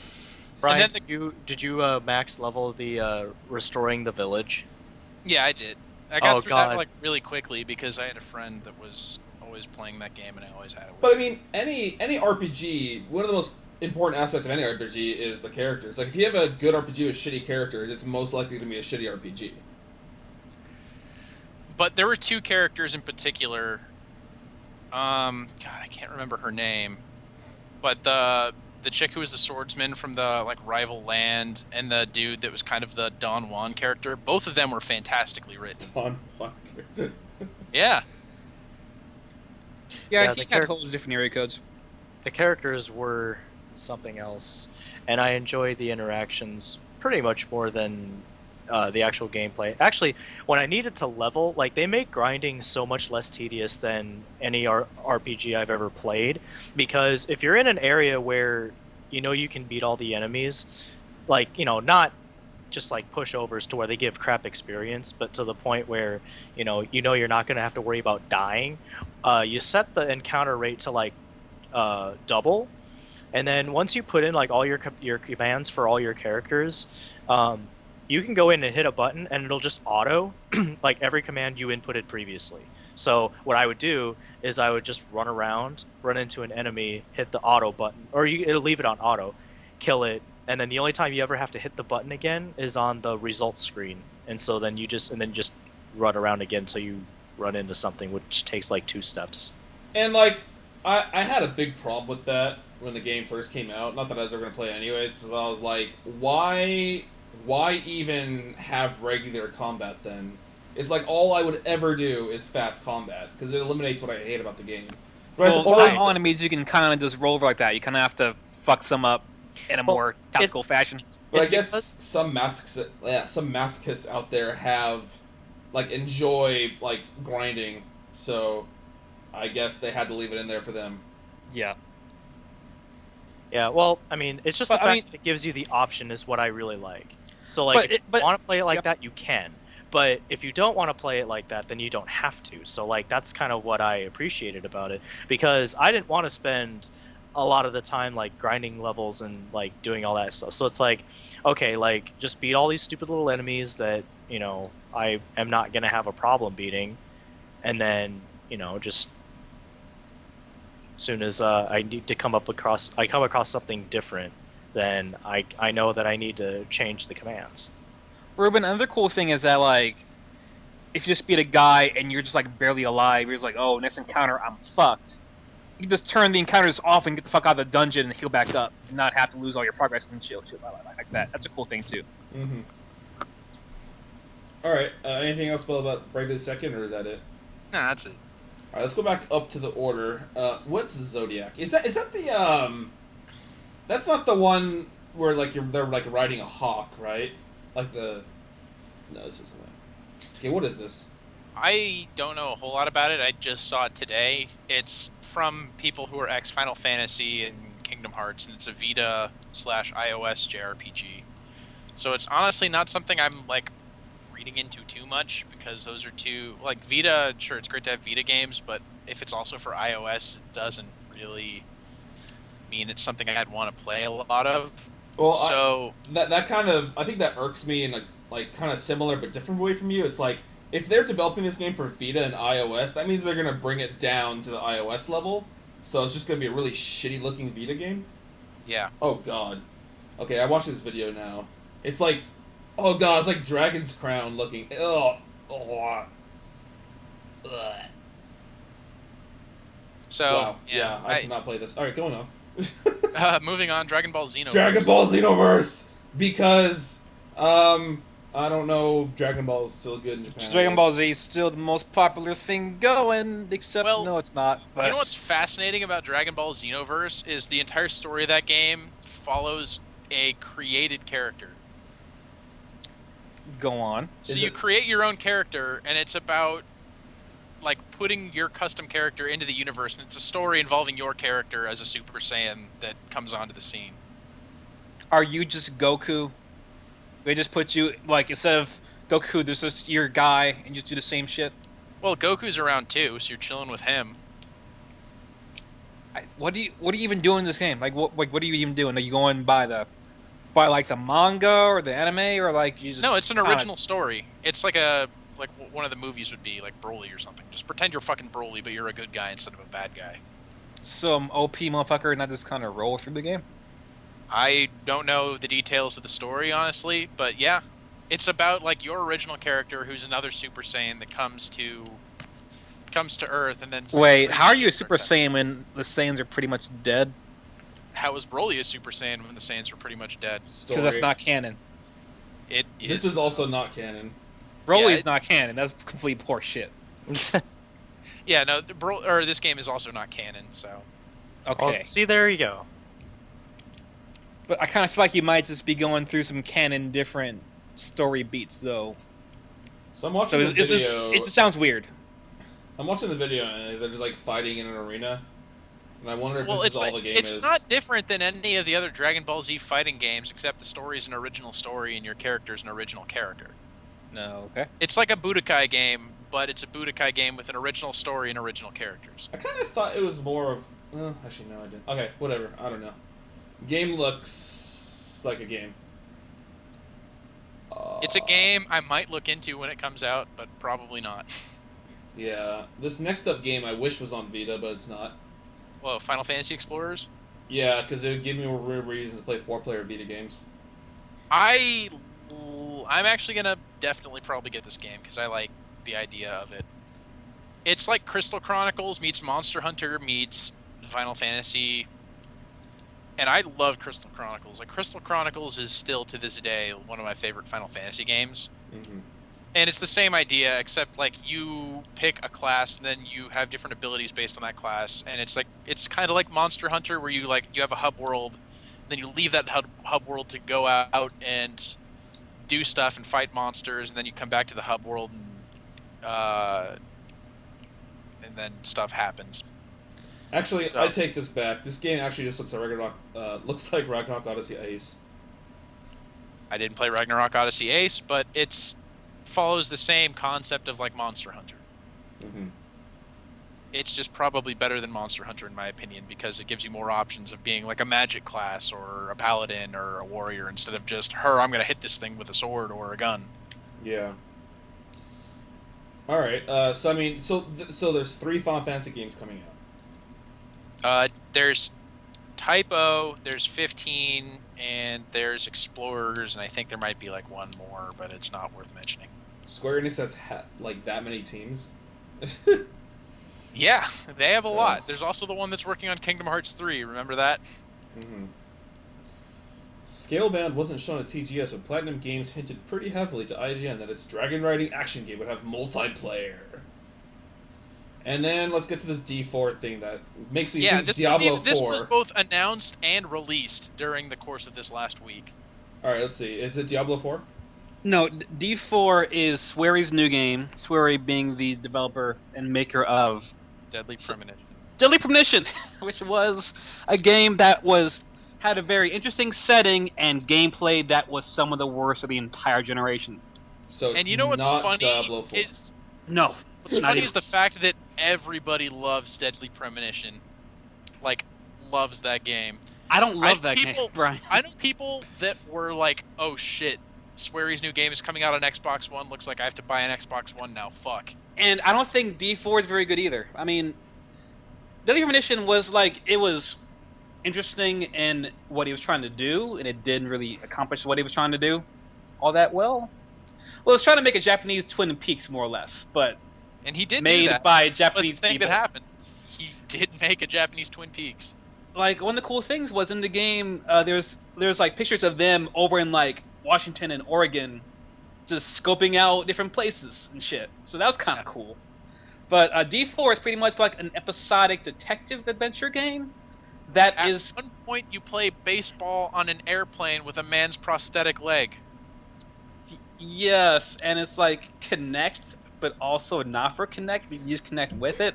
Brian, and then did you max level the restoring the village? Yeah, I did. I got Oh, through God. that like really quickly because I had a friend that was always playing that game, and I always had it. But I mean, any RPG, one of the most important aspects of any RPG is the characters. Like, if you have a good RPG with shitty characters, it's most likely to be a shitty RPG. But there were two characters in particular. God, I can't remember her name, but the chick who was the swordsman from the like rival land, and the dude that was kind of the Don Juan character. Both of them were fantastically written. Don Walker. Yeah. Yeah, Yeah, he the had whole different area codes. The characters were something else, and I enjoyed the interactions pretty much more than the actual gameplay. Actually, when I needed to level, like they make grinding so much less tedious than any RPG I've ever played, because if you're in an area where you know you can beat all the enemies, like not just like pushovers to where they give crap experience, but to the point where you're not going to have to worry about dying. You set the encounter rate to like double, and then once you put in like all your commands for all your characters, you can go in and hit a button and it'll just auto like every command you inputted previously. So what I would do is I would just run around, run into an enemy, hit the auto button, or it'll leave it on auto, kill it, and then the only time you ever have to hit the button again is on the results screen. And so then you just run around again until you run into something, which takes like 2 steps. And, like, I had a big problem with that when the game first came out. Not that I was ever going to play it anyways, because I was like, why even have regular combat then? It's like all I would ever do is fast combat, because it eliminates what I hate about the game. But I Well, suppose not all enemies you can kind of just roll over like that. You kind of have to fuck some up in a more tactical fashion. But I It's guess because- some masochists out there have, like, enjoy, like, grinding, so I guess they had to leave it in there for them. Yeah. Yeah, well, I mean, it's just But, the I fact mean- that it gives you the option is what I really like. So, like, if But you want to play it like yeah. that, you can. But if you don't want to play it like that, then you don't have to. So, like, that's kind of what I appreciated about it. Because I didn't want to spend a lot of the time, like, grinding levels and, like, doing all that stuff. So it's like, okay, like, just beat all these stupid little enemies that, I am not going to have a problem beating. And then, just as soon as I need to come across something different, then I know that I need to change the commands. Ruben, another cool thing is that, like, if you just beat a guy and you're just, like, barely alive, you're just like, oh, next encounter, I'm fucked. You can just turn the encounters off and get the fuck out of the dungeon and heal back up, and not have to lose all your progress and shit like that. That's a cool thing, too. Mm-hmm. Alright, anything else about Bravely the Second, or is that it? Nah, that's it. Alright, let's go back up to the order. What's Zodiac? Is that the, that's not the one where, like, they're, like, riding a hawk, right? Like the... No, this isn't it. Okay, what is this? I don't know a whole lot about it. I just saw it today. It's from people who are ex Final Fantasy and Kingdom Hearts, and it's a Vita slash iOS JRPG. So it's honestly not something I'm like reading into too much because those are two like Vita. Sure, it's great to have Vita games, but if it's also for iOS, it doesn't really mean it's something I'd want to play a lot of. Well, So that kind of I think that irks me in a like kind of similar but different way from you. It's like if they're developing this game for Vita and iOS, that means they're gonna bring it down to the iOS level. So it's just gonna be a really shitty looking Vita game. yeah. Oh god. Okay, I watched this video now. It's like, oh god, it's like Dragon's Crown looking. Ugh. Ugh. Ugh. So Wow. Yeah, I cannot play this. All right, going on. moving on, Dragon Ball Xenoverse. Dragon Ball Xenoverse because I don't know, Dragon Ball is still good in Japan. Dragon Ball Z is still the most popular thing going, except Well, no, it's not. But You know what's fascinating about Dragon Ball Xenoverse is the entire story of that game follows a created character. go on. So Is you it- create your own character, and it's about like putting your custom character into the universe, and it's a story involving your character as a Super Saiyan that comes onto the scene. Are you just Goku? They just put you like instead of Goku, there's just your guy, and you just do the same shit. Well, Goku's around too, so you're chilling with him. What do you even do in this game? Like what are you even doing? Are you going by like the manga or the anime or like you just No, it's an kinda- original story. It's like like one of the movies would be like Broly or something. Just pretend you're fucking Broly, but you're a good guy instead of a bad guy. some OP motherfucker and not just kind of roll through the game? I don't know the details of the story, honestly, but yeah. It's about like your original character who's another Super Saiyan that comes to Earth and then Wait, how are you a brings Super Princess. Saiyan when the Saiyans are pretty much dead? How was Broly a Super Saiyan when the Saiyans were pretty much dead? Because that's Story. not canon. It This is also not canon. Broly is it- not canon. That's complete poor shit. Yeah, no, this game is also not canon, so Okay, Well, see, there you go. but I kind of feel like you might just be going through some canon different story beats though. So I'm watching So the video. it just sounds weird. I'm watching the video and they're just like fighting in an arena, and I wonder if well, this it's is all like, the game it's is. not different than any of the other Dragon Ball Z fighting games, except the story is an original story and your character is an original character. No, okay. It's like a Budokai game, but it's a Budokai game with an original story and original characters. I kind of thought it was more of. Actually, no, I didn't. Okay, whatever. I don't know. Game looks like a game. It's a game I might look into when it comes out, but probably not. Yeah, this next up game I wish was on Vita, but it's not. Well, Final Fantasy Explorers? Yeah, because it would give me more reasons to play 4-player Vita games. I'm actually gonna definitely probably get this game because I like the idea of it. It's like Crystal Chronicles meets Monster Hunter meets Final Fantasy, and I love Crystal Chronicles. Like Crystal Chronicles is still to this day one of my favorite Final Fantasy games. Mm-hmm. And it's the same idea, except like you pick a class, and then you have different abilities based on that class. And it's kind of like Monster Hunter, where you have a hub world, then you leave that hub world to go out and do stuff and fight monsters, and then you come back to the hub world, and then stuff happens. Actually, So- I take this back. This game actually just looks like Ragnarok Odyssey Ace. I didn't play Ragnarok Odyssey Ace, but it's follows the same concept of like Monster Hunter. Mm-hmm. It's just probably better than Monster Hunter in my opinion because it gives you more options of being like a magic class or a paladin or a warrior instead of just I'm gonna hit this thing with a sword or a gun. Yeah. All right. So I mean, so there's 3 Final Fantasy games coming out. There's Typo, there's 15, and there's Explorers, and I think there might be like one more, but it's not worth mentioning. Square Enix has like that many teams. Yeah, they have a Yeah. lot. There's also the one that's working on Kingdom Hearts 3. Remember that? Mm-hmm. Scalebound wasn't shown at TGS, but Platinum Games hinted pretty heavily to IGN that its dragon riding action game would have multiplayer. And then let's get to this D4 thing that makes me Yeah, think this Diablo 4. was both announced and released during the course of this last week. All right, let's see. Is it Diablo 4? No, D4 is Swery's new game. Swery being the developer and maker of Deadly Premonition. Deadly Premonition, which was a game that had a very interesting setting and gameplay that was some of the worst of the entire generation. So it's And you know what's not funny Diablo 4. is No, what's not funny even. is the fact that everybody loves Deadly Premonition, like loves that game. I don't love that game, Brian. I know people that were like, "Oh shit, Swery's new game is coming out on Xbox One. Looks like I have to buy an Xbox One now. Fuck." And I don't think D4 is very good either. I mean, Deadly Premonition was it was interesting in what he was trying to do, and it didn't really accomplish what he was trying to do all that well. Well, it was trying to make a Japanese Twin Peaks, more or less, but And he did do made that. by That's the Japanese thing people. that happened. He did make a Japanese Twin Peaks. Like, one of the cool things was in the game, there's like pictures of them over in like Washington and Oregon, just scoping out different places and shit. So that was kind of cool. But D4 is pretty much like an episodic detective adventure game. That At is, one point, you play baseball on an airplane with a man's prosthetic leg. yes, and it's like Connect, but also not for Connect. You just connect with it.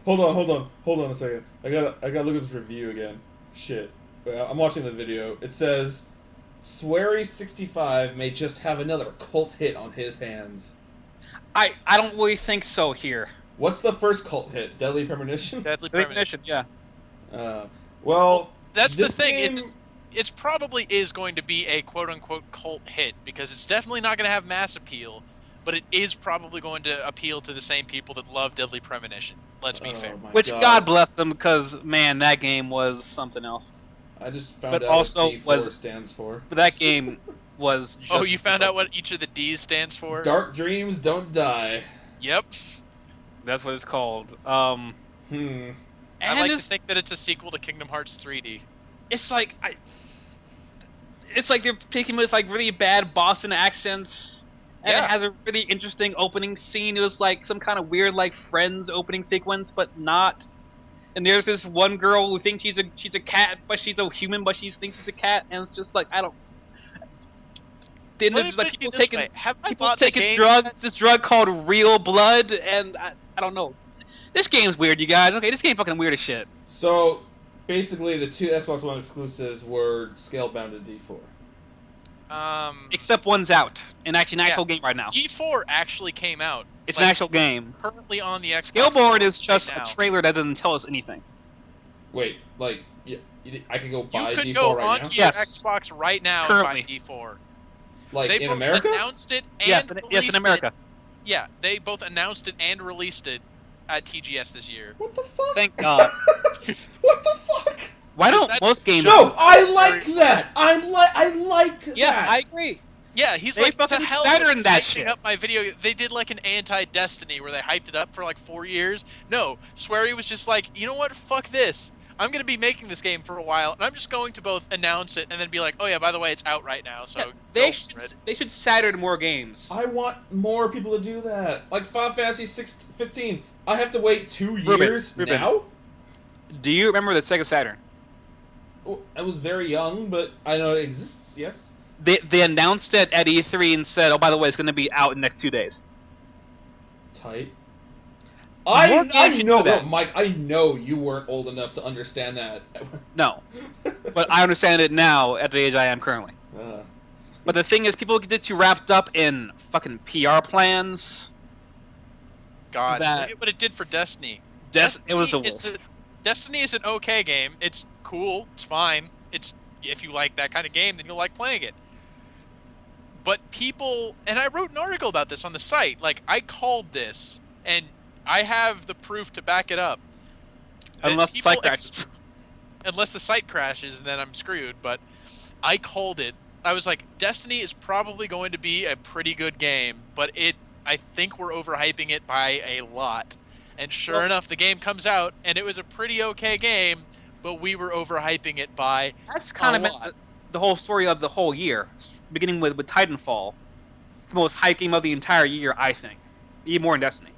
Hold on a second. I gotta look at this review again. Shit. I'm watching the video. It says, Swery65 may just have another cult hit on his hands. I don't really think so here. What's the first cult hit? Deadly Premonition? Deadly Premonition. Yeah. Well, That's the this thing game- is it's probably is going to be a quote-unquote cult hit because it's definitely not going to have mass appeal, but it is probably going to appeal to the same people that love Deadly Premonition. Let's be fair. my Which God bless them, because man, that game was something else. I just found but out also what D4 was- stands for. But that game was just... Oh, you found out what each of the D's stands for? Dark dreams don't die. Yep. That's what it's called. Hmm. I like to it's, think that it's a sequel to Kingdom Hearts 3D. it's like it's like they're taking with like really bad Boston accents, and Yeah. it has a really interesting opening scene. It was like some kind of weird like Friends opening sequence, but not. And there's this one girl who thinks she's a cat, but she's a human, but she thinks she's a cat, and it's just like I don't. Then Let me there's put like it people this taking way. Have I people bought the taking game? drugs. This drug called Real Blood, and I don't know. This game's weird, you guys. Okay, this game fucking weird as shit. So, basically, the two Xbox One exclusives were scale-bound to D4. Except one's out, and actually an Yeah. actual game right now. D4 actually came out. It's Like, an actual game. currently on the Xbox. Scaleboard One is just right a now. trailer that doesn't tell us anything. Wait, I can go buy You could D4 go right onto now? your Yes. Xbox right now Currently. and buy D4. Like, They in both America? announced it and Yes, released in America. it. Yeah, they both announced it and released it at TGS this year. What the fuck? Thank God. What the fuck? Why don't That's most games? No, I Very like cool. that! I like Yeah, that! I agree. Yeah, he's They like, to fucking hell Saturn with that hyping shit. up my video. They did like an anti-Destiny where they hyped it up for like 4 years. No, Swery was just like, you know what? Fuck this. I'm going to be making this game for a while, and I'm just going to both announce it and then be like, oh yeah, by the way, it's out right now, so Yeah, go for it. they should Saturn more games. I want more people to do that. Like Final Fantasy 15. I have to wait 2 Ruben, years Ruben. now? Do you remember the Sega Saturn? Well, I was very young, but I know it exists, yes. They announced it at E3 and said, oh, by the way, it's going to be out in the next 2 days. Tight. More I games should know do that. that, Mike. I know you weren't old enough to understand that. No. But I understand it now at the age I am currently. Uh, But the thing is, people get too wrapped up in fucking PR plans. God, that- look at what it did for Destiny. It was the is worst. Destiny is an okay game. It's cool. It's fine. It's if you like that kind of game, then you'll like playing it. But people, and I wrote an article about this on the site. Like I called this, and I have the proof to back it up. that Unless the people site crashes. Unless the site crashes, then I'm screwed. But I called it. I was like, Destiny is probably going to be a pretty good game, but I think we're overhyping it by a lot. And sure Well- enough, the game comes out, and it was a pretty okay game, but we were overhyping it by That's kind of lot. the whole story of the whole year, beginning with Titanfall. It's the most hype game of the entire year, I think. Even more than Destiny.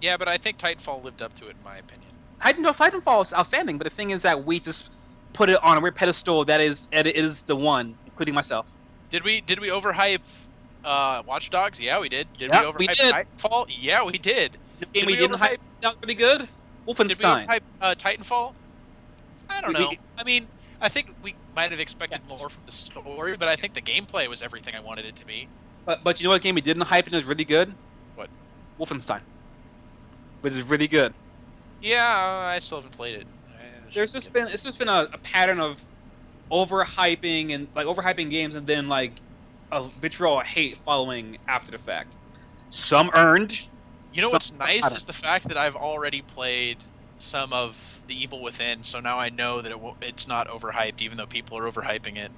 Yeah, but I think Titanfall lived up to it, in my opinion. Titanfall is outstanding, but the thing is that we just put it on a weird pedestal that it is the one, including myself. Did we overhype Watch Dogs? Yeah, we did. Did Yep, we we overhype did. Titanfall? Yeah, we did. The game Did we we didn't overhype? hype sound pretty good. Did we Wolfenstein. overhype Titanfall? I don't We- know. I mean, I think we might have expected more from the story, but I think the gameplay was everything I wanted it to be. But you know what game we didn't hype and it was really good? What? Wolfenstein. Which is really good. Yeah, I still haven't played it. It's just been a pattern of overhyping games and then like a vitriol hate following after the fact. Some earned. You know some what's nice not. is the fact that I've already played some of The Evil Within, so now I know that it's not overhyped, even though people are overhyping it.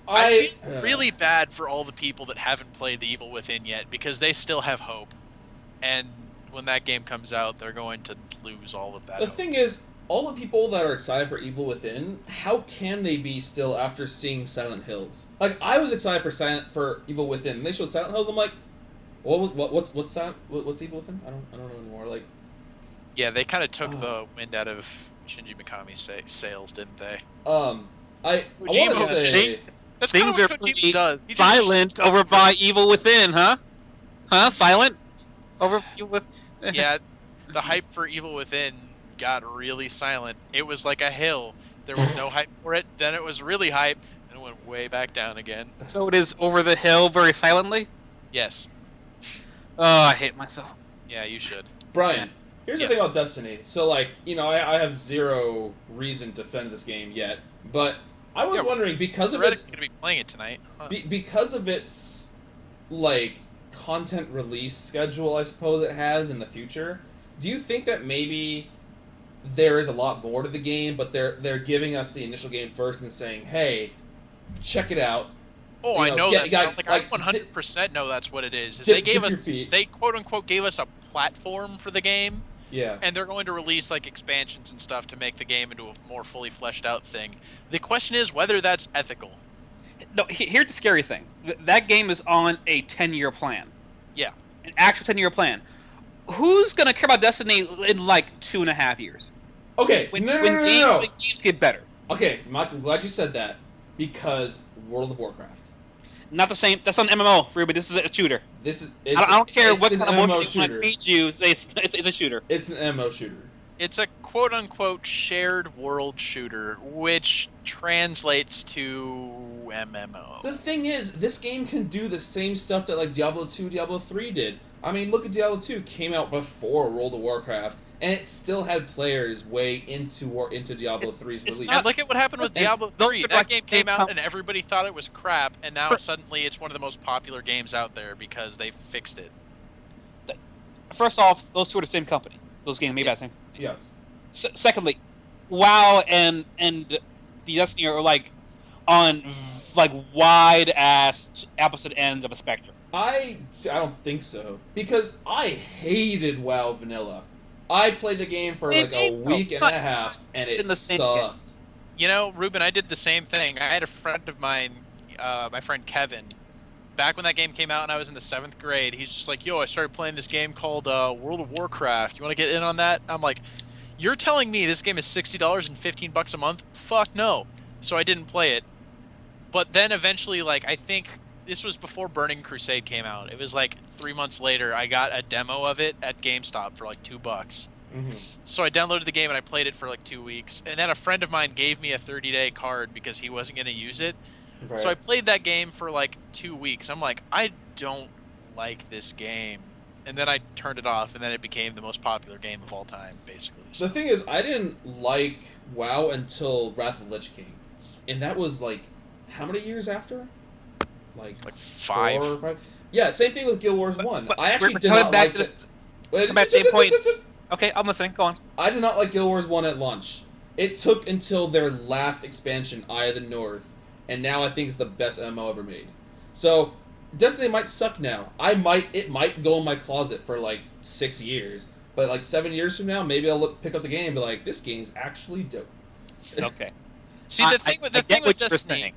I feel really bad for all the people that haven't played The Evil Within yet, because they still have hope. And when that game comes out, they're going to lose all of that The hope. thing is, all the people that are excited for Evil Within, how can they be still after seeing Silent Hills? Like, I was excited for Evil Within, and they showed Silent Hills. I'm like, what's Evil Within? I don't know anymore. Like, Yeah, they kind of took the wind out of Shinji Mikami's sails, didn't they? I want Kojima to say. That's kind Things of are what pretty Kojima does. He just- silent over by Evil Within, huh? Huh? Silent? Over Evil Within? Yeah, the hype for Evil Within got really silent. It was like a hill. There was no hype for it. Then it was really hype, and it went way back down again. So it is over the hill very silently? Yes. Oh, I hate myself. Yeah, you should. Brian, here's Yes. the thing about Destiny. So, like, you know, I have zero reason to defend this game yet, but I was Yeah, wondering, because of Theoretically, its going to be playing it tonight. Huh. because of its like content release schedule, I suppose it has in the future. Do you think that maybe there is a lot more to the game, but they're giving us the initial game first and saying, "Hey, check it out." Oh, You I know, know get- that's like- I like, 100% know that's what it is. dip- They gave dip your us, feet. they quote unquote gave us a platform for the game, Yeah. and they're going to release like expansions and stuff to make the game into a more fully fleshed out thing. The question is whether that's ethical. No, here's the scary thing. That game is on a 10-year plan. Yeah. An actual 10-year plan. Who's going to care about Destiny in like 2.5 years? Okay. When no. games get better. Okay, Mike, I'm glad you said that, because World of Warcraft. Not the same. That's not an MMO, Ruben. This is a shooter. This is. I don't care it's what an kind of MMO motion they shooter. want to feed you. It's a shooter. It's an MMO shooter. It's a quote unquote shared world shooter, which translates to MMO. The thing is, this game can do the same stuff that like Diablo 2, Diablo 3 did. I mean, look at Diablo 2, came out before World of Warcraft, and it still had players way into Diablo 3's it's release. And look at what happened with And Diablo those 3. are That like game the came same out com- and everybody thought it was crap, and now For- suddenly it's one of the most popular games out there because they fixed it. First off, those two are the same company. Those games made by the same company. Yes. Secondly, WoW and the Destiny are like on like wide ass opposite ends of a spectrum. I don't think so, because I hated WoW Vanilla. I played the game for like a week and a half, and it in the same game. sucked. You know, Ruben, I did the same thing. I had a friend of mine, my friend Kevin, back when that game came out and I was in the 7th grade, he's just like, yo, I started playing this game called World of Warcraft. You want to get in on that? I'm like, you're telling me this game is $60 and $15 a month? Fuck no. So I didn't play it. But then eventually, like, I think this was before Burning Crusade came out. It was like 3 months later, I got a demo of it at GameStop for like $2. Mm-hmm. So I downloaded the game and I played it for like 2 weeks. And then a friend of mine gave me a 30-day card because he wasn't going to use it. Right. So I played that game for like 2 weeks. I'm like, I don't like this game. And then I turned it off, and then it became the most popular game of all time, basically. So The thing is, I didn't like WoW until Wrath of the Lich King, and that was like how many years after? Like 5. 4 or 5. Yeah, same thing with Guild Wars 1. But I actually we're did coming not back like to this. Wait, come back to the same point. Okay, I'm listening. Go on. I did not like Guild Wars 1 at launch. It took until their last expansion, Eye of the North, and now I think it's the best MMO ever made. So, Destiny might suck now. It might go in my closet for like 6 years, but like 7 years from now, maybe I'll pick up the game and be like, this game's actually dope. Okay. see, the thing with I get what you were Destiny, saying.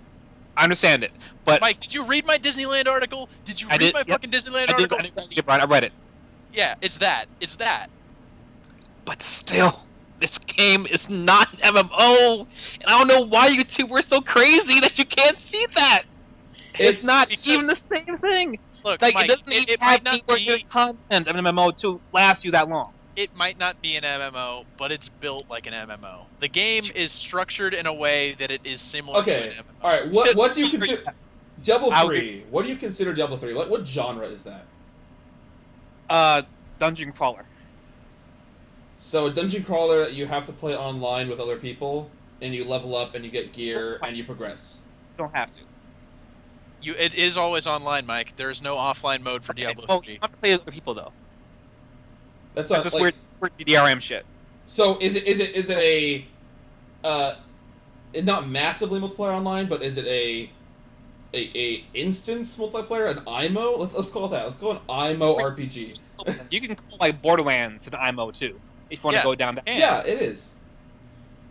I understand it, but Mike, did you read my Disneyland article? Did you I read did, my yep. fucking Disneyland I article? did, I read it. Yeah, it's that. It's that. But still, this game is not an MMO, and I don't know why you two were so crazy that you can't see that. It's not Because- even the same thing. Look, Like Mike, it doesn't it even might have not any be. content of an MMO to last you that long. It might not be an MMO, but it's built like an MMO. The game is structured in a way that it is similar to an Okay. MMO. All right. Shit, What do you yes. consider Diablo I would- 3? What do you consider Diablo 3? What genre is that? Dungeon crawler. So a dungeon crawler that you have to play online with other people, and you level up and you get gear and you progress. You don't have to. It is always online, Mike. There is no offline mode for Diablo Well, 3. you have to play with other people though. That's That's not just like. weird DRM shit. So is it a not massively multiplayer online, but is it a instance multiplayer, an IMO? Let's call it that. Let's call it an IMO RPG. You can call like Borderlands an IMO too, if you want to Yeah. go down that. And Yeah, it is.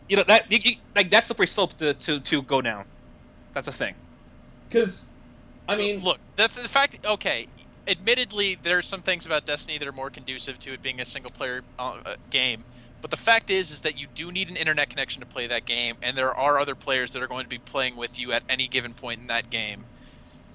You know that like that's slippery slope to go down. That's a thing. Because, I mean, look, the fact. Okay, admittedly, there are some things about Destiny that are more conducive to it being a single-player game. But the fact is that you do need an internet connection to play that game, and there are other players that are going to be playing with you at any given point in that game.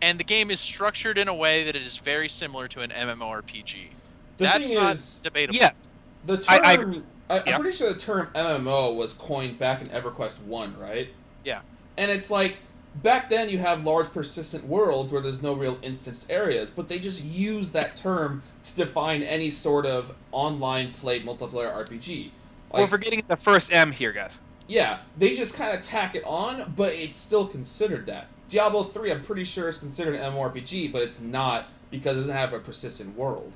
And the game is structured in a way that it is very similar to an MMORPG. the That's thing not is, debatable. Yes. the term. I agree. I'm Yeah. pretty sure the term MMO was coined back in EverQuest 1, right? Yeah. And it's like, back then you have large persistent worlds where there's no real instanced areas, but they just use that term to define any sort of online played multiplayer RPG. We're forgetting the first M here, guys. Yeah, they just kind of tack it on, but it's still considered that. Diablo 3, I'm pretty sure, is considered an MMORPG, but it's not because it doesn't have a persistent world.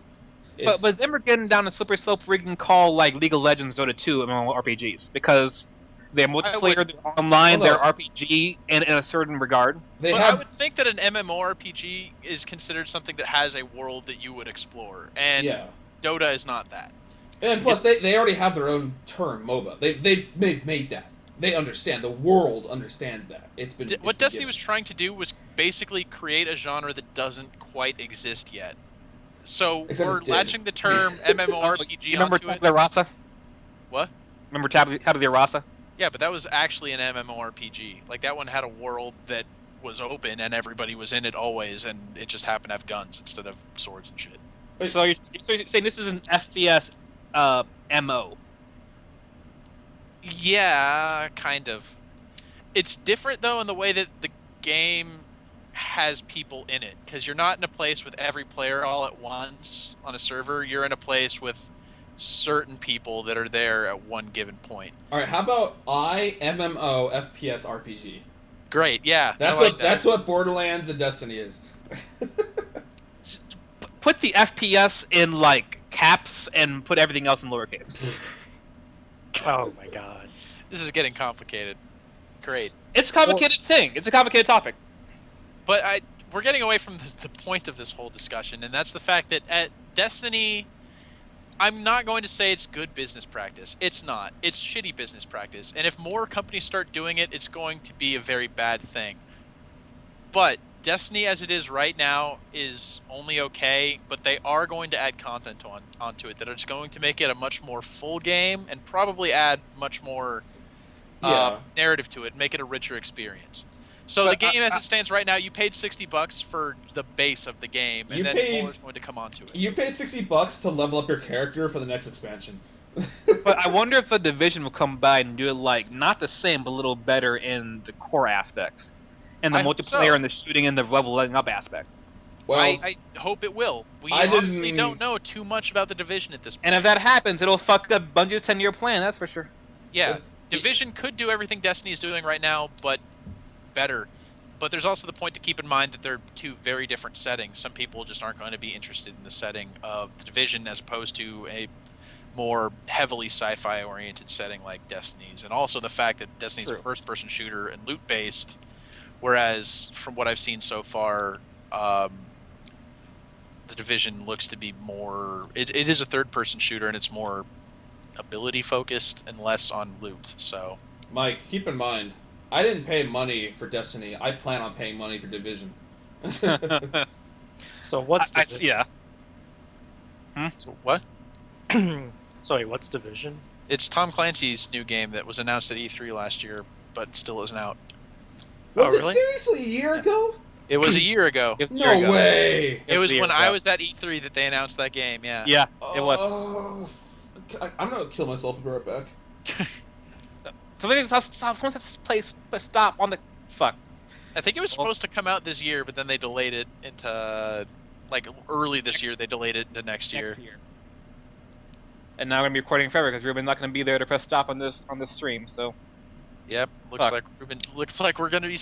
But then we're getting down the slippery slope where we can call like League of Legends, Dota 2 MMORPGs because they're multiplayer, they're online, they're RPG in a certain regard. they But I have would think that an MMORPG is considered something that has a world that you would explore, and yeah. Dota is not that. And plus, they already have their own term, MOBA. They've made that. They understand. The world understands that. It's been What it's been Destiny given. was trying to do was basically create a genre that doesn't quite exist yet. So Except we're it did. latching the term MMORPG You remember onto it. Tabula Rasa? What? Remember Tabula Rasa? Yeah, but that was actually an MMORPG. Like, that one had a world that was open and everybody was in it always, and it just happened to have guns instead of swords and shit. So you're saying this is an FPS MO? Yeah, kind of. It's different, though, in the way that the game has people in it, because you're not in a place with every player all at once on a server. You're in a place with certain people that are there at one given point. All right, how about IMMO FPS RPG? Great, yeah. That's I like what that. that's what Borderlands and Destiny is. Put the FPS in like caps and put everything else in lowercase. Oh my god. This is getting complicated. Great. It's a complicated thing. It's a complicated topic. But we're getting away from the point of this whole discussion, and that's the fact that at Destiny, I'm not going to say it's good business practice. It's not. It's shitty business practice. And if more companies start doing it, it's going to be a very bad thing. But Destiny, as it is right now, is only okay, but they are going to add content onto it that is going to make it a much more full game and probably add much more narrative to it, make it a richer experience. So But, the game, as it stands right now, you paid $60 for the base of the game, and then more is going to come onto it. You paid $60 to level up your character for the next expansion. But I wonder if the Division will come by and do it like not the same, but a little better in the core aspects, and the I hope multiplayer so. and the shooting and the leveling up aspect. Well, I hope it will. We I honestly didn't- don't know too much about the Division at this point. And if that happens, it'll fuck up Bungie's 10-year plan. That's for sure. Yeah, If- Division could do everything Destiny's doing right now, but better. But there's also the point to keep in mind that they're two very different settings. Some people just aren't going to be interested in the setting of the Division as opposed to a more heavily sci-fi oriented setting like Destiny's. And also the fact that Destiny's a True. first-person shooter and loot-based, whereas from what I've seen so far, the Division looks to be more... It is a third-person shooter, and it's more ability-focused and less on loot, so... Mike, keep in mind, I didn't pay money for Destiny. I plan on paying money for Division. So what's I- Division? yeah. So what? Sorry, what's Division? It's Tom Clancy's new game that was announced at E3 last year, but still isn't out. Was Oh, it really? seriously a year ago? It was a year ago. It was a year No ago. way. It was a year when ago. I was at E3 that they announced that game. Yeah. Yeah, it was. Oh, I'm gonna kill myself and be right back. Someone has to place a stop on the fuck. I think it was supposed to come out this year, but then they delayed it into like early this year. They delayed it into next year. And now I'm gonna be recording forever because Ruben's not gonna be there to press stop on this stream. So Yep. Looks Fuck. like Ruben. Looks like we're gonna be.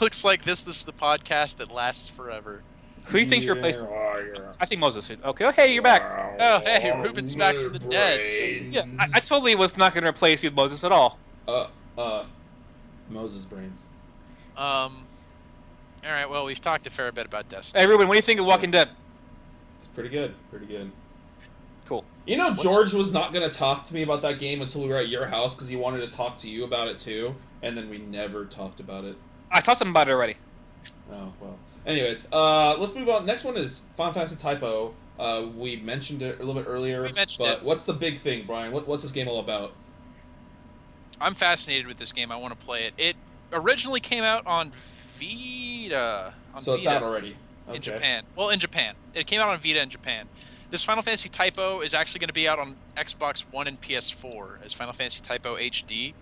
Looks like this is the podcast that lasts forever. who do you think you're replacing? Yeah. I think Moses should. Okay. Oh, hey, you're back. Oh, hey, Ruben's back from the dead. Yeah, I totally was not gonna replace you with Moses at all. Moses brains. All right. Well, we've talked a fair bit about Destiny. Hey, Ruben, what do you think of Walking Dead? Pretty good. Pretty good. Cool. You know, What's George was not gonna talk to me about that game until we were at your house because he wanted to talk to you about it too, and then we never talked about it. I talked to him about it already. Oh well. Anyways, let's move on. Next one is Final Fantasy Typo. We mentioned it a little bit earlier. We mentioned but it. what's the big thing, Brian? What's this game all about? I'm fascinated with this game. I want to play it. It originally came out on Vita. So it's out already. In Japan. Well, in Japan. It came out on Vita in Japan. This Final Fantasy Typo is actually going to be out on Xbox One and PS4 as Final Fantasy Typo HD.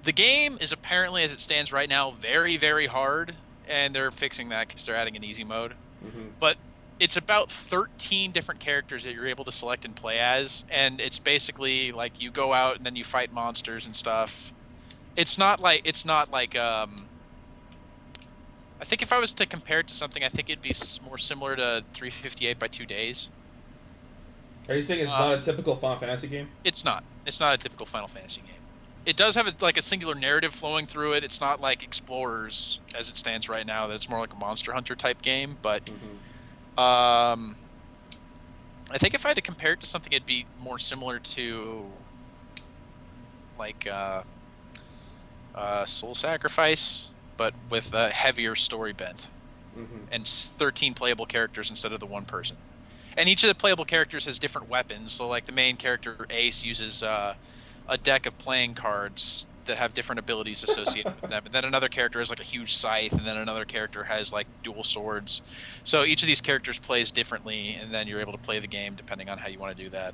The game is apparently, as it stands right now, very, very hard, and they're fixing that because they're adding an easy mode. Mm-hmm. But it's about 13 different characters that you're able to select and play as, and it's basically like you go out and then you fight monsters and stuff. It's not like I think if I was to compare it to something, I think it'd be more similar to 358 by 2 Days. Are you saying it's not a typical Final Fantasy game? It's not. It's not a typical Final Fantasy game. It does have a singular narrative flowing through it. It's not like Explorers as it stands right now. That it's more like a Monster Hunter type game. But I think if I had to compare it to something, it'd be more similar to like Soul Sacrifice, but with a heavier story bent and 13 playable characters instead of the one person. And each of the playable characters has different weapons. So, like, the main character, Ace, uses a deck of playing cards that have different abilities associated with them. And then another character has, like, a huge scythe, and then another character has, like, dual swords. So each of these characters plays differently, and then you're able to play the game depending on how you want to do that.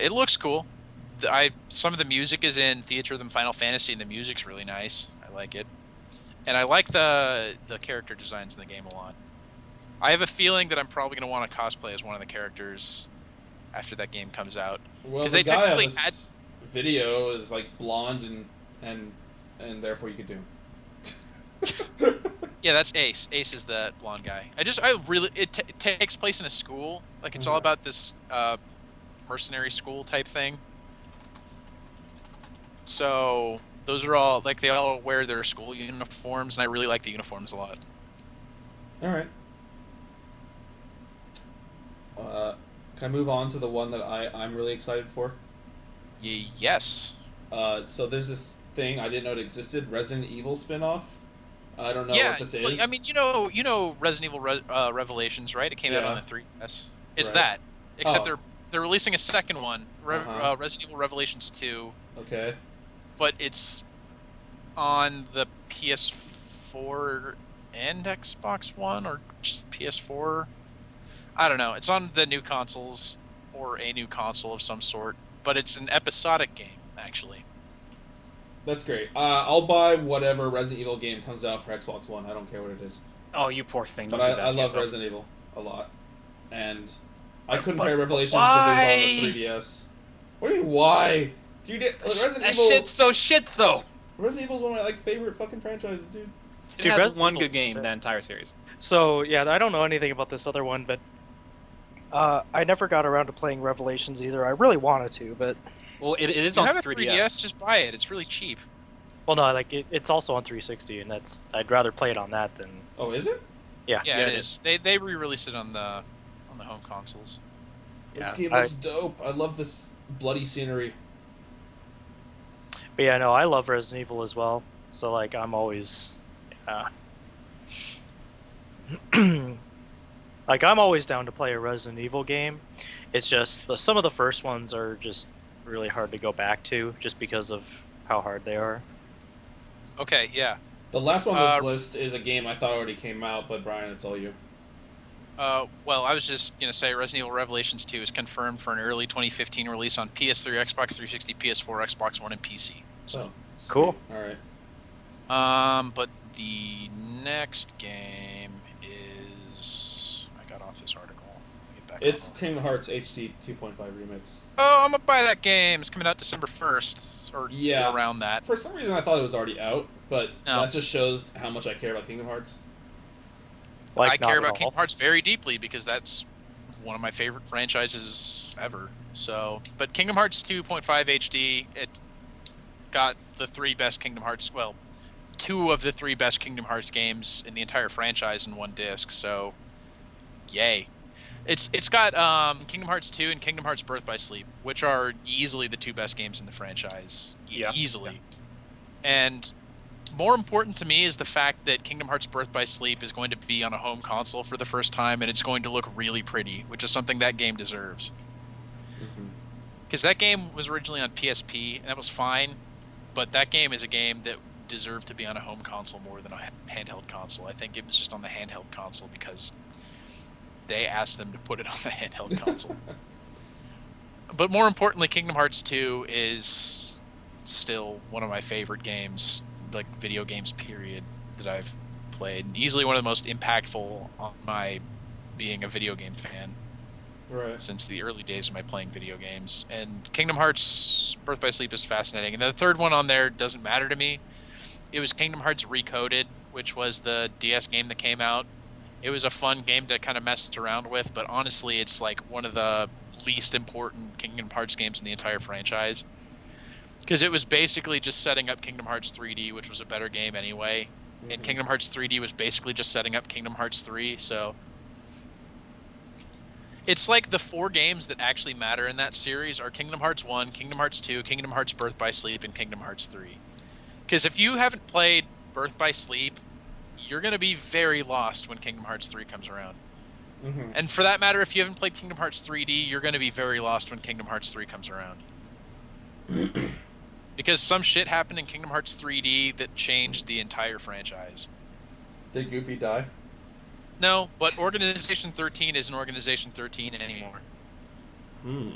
It looks cool. Some of the music is in Theater of the Final Fantasy, and the music's really nice. I like it. And I like the character designs in the game a lot. I have a feeling that I'm probably going to want to cosplay as one of the characters after that game comes out. Well, Because the they guy on technically this video is like blonde and therefore you could do him. Yeah, that's Ace. Ace is the blonde guy. It takes place in a school. Like, it's all about this mercenary school type thing. So those are all, like, they all wear their school uniforms, and I really like the uniforms a lot. All right. Can I move on to the one that I'm really excited for? Yes. So there's this thing I didn't know it existed, Resident Evil spin-off. I don't know Yeah, what this is. well, I mean, you know Resident Evil Revelations, right? It came out on the 3DS. It's Right. that, except Oh. they're releasing a second one, Resident Evil Revelations 2, Okay. but it's on the PS4 and Xbox One, or just PS4. I don't know. It's on the new consoles or a new console of some sort, but it's an episodic game, actually. That's great. I'll buy whatever Resident Evil game comes out for Xbox One. I don't care what it is. Oh, you poor thing. But Don't do that I to love yourself. Resident Evil a lot. And I couldn't But play Revelations because it was on why? the 3DS. What do you mean, why? Resident That Evil... shit's so shit, though. Resident Evil's one of my favorite fucking franchises, dude. It Dude, has Resident one Evil's good game sick. in that entire series. So yeah, I don't know anything about this other one, but I never got around to playing Revelations either. I really wanted to, but Well, it is If you on have a 3DS. just buy it. It's really cheap. well, no, like it's also on 360, and I'd rather play it on that than Oh, is it? yeah. Yeah, Yeah, it it is. They re-released it on the home consoles. This Yeah, game looks dope. I love this bloody scenery. But yeah, no, I love Resident Evil as well. So like I'm always, like I'm always down to play a Resident Evil game. It's just some of the first ones are just really hard to go back to, just because of how hard they are. Okay, yeah. The last one on this list is a game I thought already came out, but Brian, it's all you. Well, I was just going to say Resident Evil Revelations 2 is confirmed for an early 2015 release on PS3, Xbox 360, PS4, Xbox One, and PC. So, Cool. All right. But the next game is... I got off this article. Get back It's on. Kingdom Hearts HD 2.5 Remix. Oh, I'm going to buy that game. It's coming out December 1st, or Yeah. around that. For some reason, I thought it was already out, but No. that just shows how much I care about Kingdom Hearts. Like, I not care at about all. Kingdom Hearts very deeply because that's one of my favorite franchises ever. So, but Kingdom Hearts 2.5 HD, it got the three best Kingdom Hearts, well, two of the three best Kingdom Hearts games in the entire franchise in one disc. So, yay. It's got Kingdom Hearts 2 and Kingdom Hearts Birth by Sleep, which are easily the two best games in the franchise. Yeah. Easily. And more important to me is the fact that Kingdom Hearts Birth by Sleep is going to be on a home console for the first time, and it's going to look really pretty, which is something that game deserves. Because that game was originally on PSP, and that was fine, but that game is a game that deserved to be on a home console more than a handheld console. I think it was just on the handheld console because they asked them to put it on the handheld console. But more importantly, Kingdom Hearts 2 is still one of my favorite games, like video games period, that I've played. Easily one of the most impactful on my being a video game fan Right. since the early days of my playing video games. And Kingdom Hearts Birth by Sleep is fascinating. And the third one on there doesn't matter to me. It was Kingdom Hearts Recoded, which was the DS game that came out. It was a fun game to kind of mess around with, but honestly, it's like one of the least important Kingdom Hearts games in the entire franchise. Because it was basically just setting up Kingdom Hearts 3D, which was a better game anyway. And Kingdom Hearts 3D was basically just setting up Kingdom Hearts 3, so... It's like the four games that actually matter in that series are Kingdom Hearts 1, Kingdom Hearts 2, Kingdom Hearts Birth by Sleep, and Kingdom Hearts 3. Because if you haven't played Birth by Sleep, you're going to be very lost when Kingdom Hearts 3 comes around. And for that matter, if you haven't played Kingdom Hearts 3D, you're going to be very lost when Kingdom Hearts 3 comes around. Because some shit happened in Kingdom Hearts 3D that changed the entire franchise. Did Goofy die? No, but Organization 13 isn't Organization 13 anymore.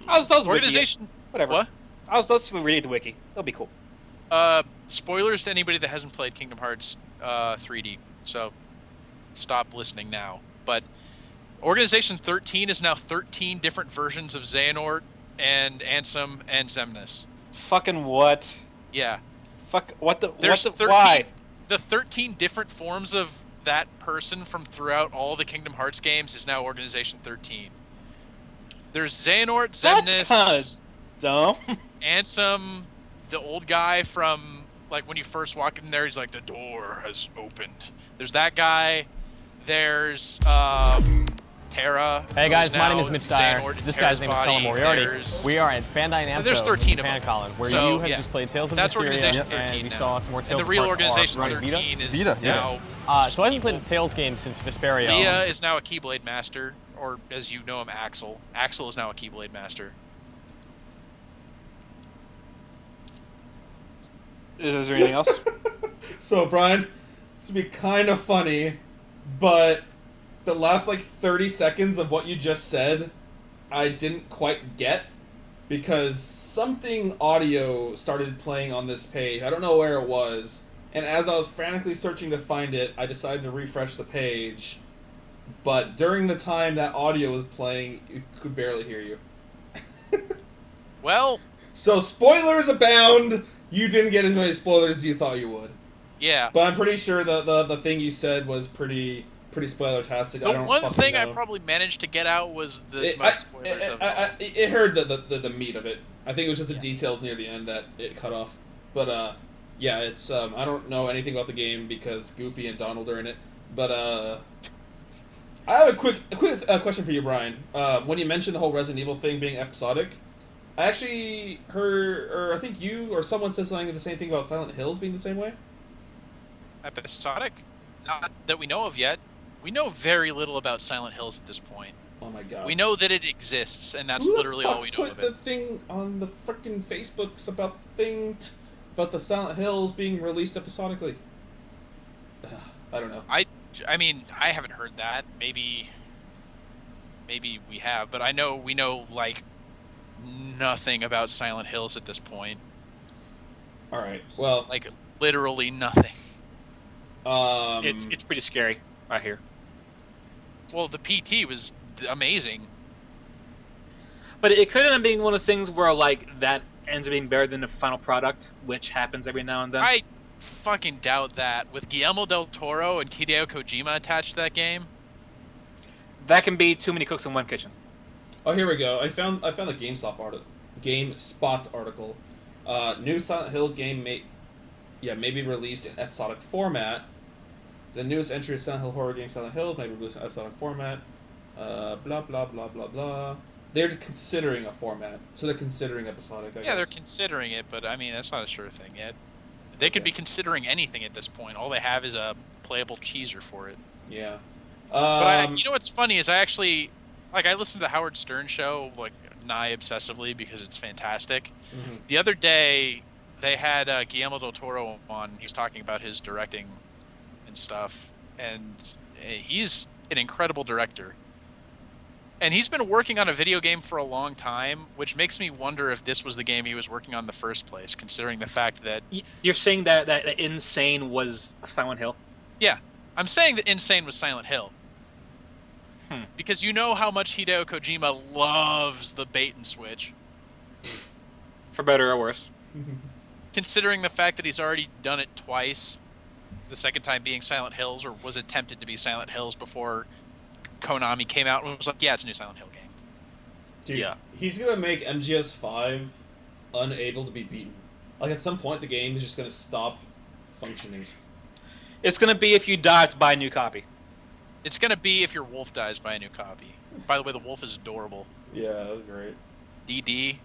I was wiki. Organization... Whatever. What? I was just read the wiki. It'll be cool. Spoilers to anybody that hasn't played Kingdom Hearts 3D, so stop listening now. But Organization 13 is now 13 different versions of Xehanort and Ansem and Xemnas. Fucking what? Yeah. Fuck. What the? There's what the? 13, Why? The 13 different forms of that person from throughout all the Kingdom Hearts games is now Organization 13. There's Xehanort, That's Xemnas, kinda dumb. Ansem, the old guy from, like, when you first walk in there, he's like, the door has opened. There's that guy. There's, Terra. Hey guys, who's my name now is Mitch Dyer. Xehanort in This Terra's guy's name is body. Colin Moriarty. There's- We are at Bandai Namco There's 13 of Japan them. Colin, where So, you have yeah. just played Tales of That's Mysteria, Organization and 13 we now. saw some more And Tales the of real Parts Organization Right, Vita? 13 is Vita, yeah. now... So I haven't played the Tales games since Vesperia. Leah is now a Keyblade Master, or as you know him, Axel. Axel is now a Keyblade Master. Is there anything else? So, Brian, this would be kind of funny, but the last, 30 seconds of what you just said, I didn't quite get, because something audio started playing on this page. I don't know where it was, and as I was frantically searching to find it, I decided to refresh the page, but during the time that audio was playing, you could barely hear you. Well, So, spoilers abound! You didn't get as many spoilers as you thought you would. yeah. But I'm pretty sure the thing you said was pretty spoiler-tastic. The I don't one fucking thing know. I probably managed to get out was the It, most spoilers of it. it heard the meat of it. I think it was just the Yeah. details near the end that it cut off. But yeah, it's I don't know anything about the game because Goofy and Donald are in it. But I have a quick question for you, Brian. When you mentioned the whole Resident Evil thing being episodic, I actually heard, or I think you or someone said something the same thing about Silent Hills being the same way. Episodic? Not that we know of yet. We know very little about Silent Hills at this point. Oh my god. We know that it exists, and that's Who the literally fuck all we know put of the it. thing on the frickin' Facebooks about the thing about the Silent Hills being released episodically? I don't know. I mean, I haven't heard that. Maybe we have, but we know like nothing about Silent Hills at this point. All right. Well, Like literally nothing. It's pretty scary right here. Well, the PT was amazing. But it could end up being one of those things where like that ends up being better than the final product, which happens every now and then. I fucking doubt that. With Guillermo del Toro and Hideo Kojima attached to that game. That can be too many cooks in one kitchen. oh, here we go. I found a GameSpot article. New Silent Hill game may be released in episodic format. The newest entry of Silent Hill horror game Silent Hill may be released in episodic format. Blah blah blah blah blah. They're considering a format, so they're considering episodic. I guess. They're considering it, but I mean that's not a sure thing yet. They could be considering anything at this point. All they have is a playable teaser for it. Yeah. But you know what's funny is I listen to the Howard Stern show like nigh obsessively because it's fantastic. Mm-hmm. The other day they had Guillermo del Toro on. He was talking about his directing and stuff, and he's an incredible director. And he's been working on a video game for a long time, which makes me wonder if this was the game he was working on in the first place, considering the fact that... You're saying that Insane was Silent Hill? Yeah. I'm saying that Insane was Silent Hill. Because you know how much Hideo Kojima loves the bait and switch. For better or worse. Considering the fact that he's already done it twice, the second time being Silent Hills, or was attempted to be Silent Hills before Konami came out and was like, yeah, it's a new Silent Hill game. Dude, Yeah. He's gonna make MGS5 unable to be beaten. Like at some point, the game is just gonna stop functioning. It's gonna be if you die to buy a new copy. It's going to be if your wolf dies by a new copy. By the way, the wolf is adorable. Yeah, that was great. DD.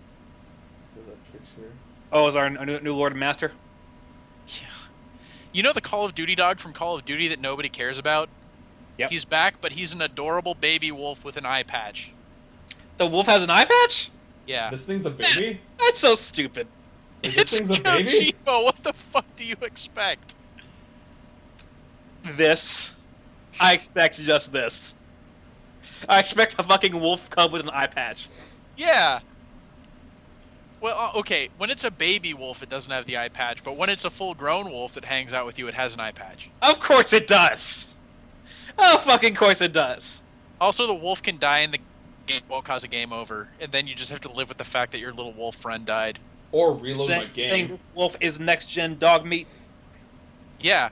There's that picture. Oh, is our new Lord and Master? Yeah. You know the Call of Duty dog from Call of Duty that nobody cares about? Yep. He's back, but he's an adorable baby wolf with an eye patch. The wolf has an eye patch? Yeah. This thing's a baby? That's so stupid. Wait, this It's thing's a baby? Kojima. What the fuck do you expect? This. I expect just this. I expect a fucking wolf cub with an eye patch. Yeah. Well, okay, when it's a baby wolf, it doesn't have the eye patch, but when it's a full-grown wolf that hangs out with you, it has an eye patch. Of course it does. Oh, fucking course it does. Also, the wolf can die in the game, won't cause a game over, and then you just have to live with the fact that your little wolf friend died. Or reload my Saying game. this wolf is next-gen dog meat. Yeah.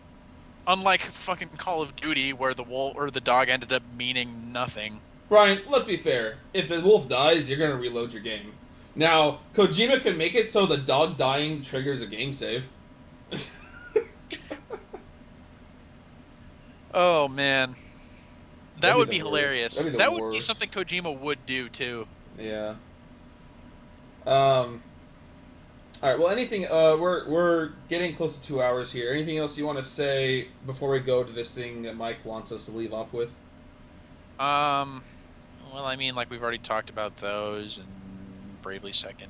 Unlike fucking Call of Duty, where the wolf or the dog ended up meaning nothing. Brian, let's be fair. If the wolf dies, you're gonna reload your game. Now, Kojima can make it so the dog dying triggers a game save. Oh, man. That That'd would be be the worst. hilarious. That'd be the That would be worst. something Kojima would do, too. Yeah. All right. Well, anything? We're getting close to 2 hours here. Anything else you want to say before we go to this thing that Mike wants us to leave off with? Well, I mean, like, we've already talked about those, and Bravely Second.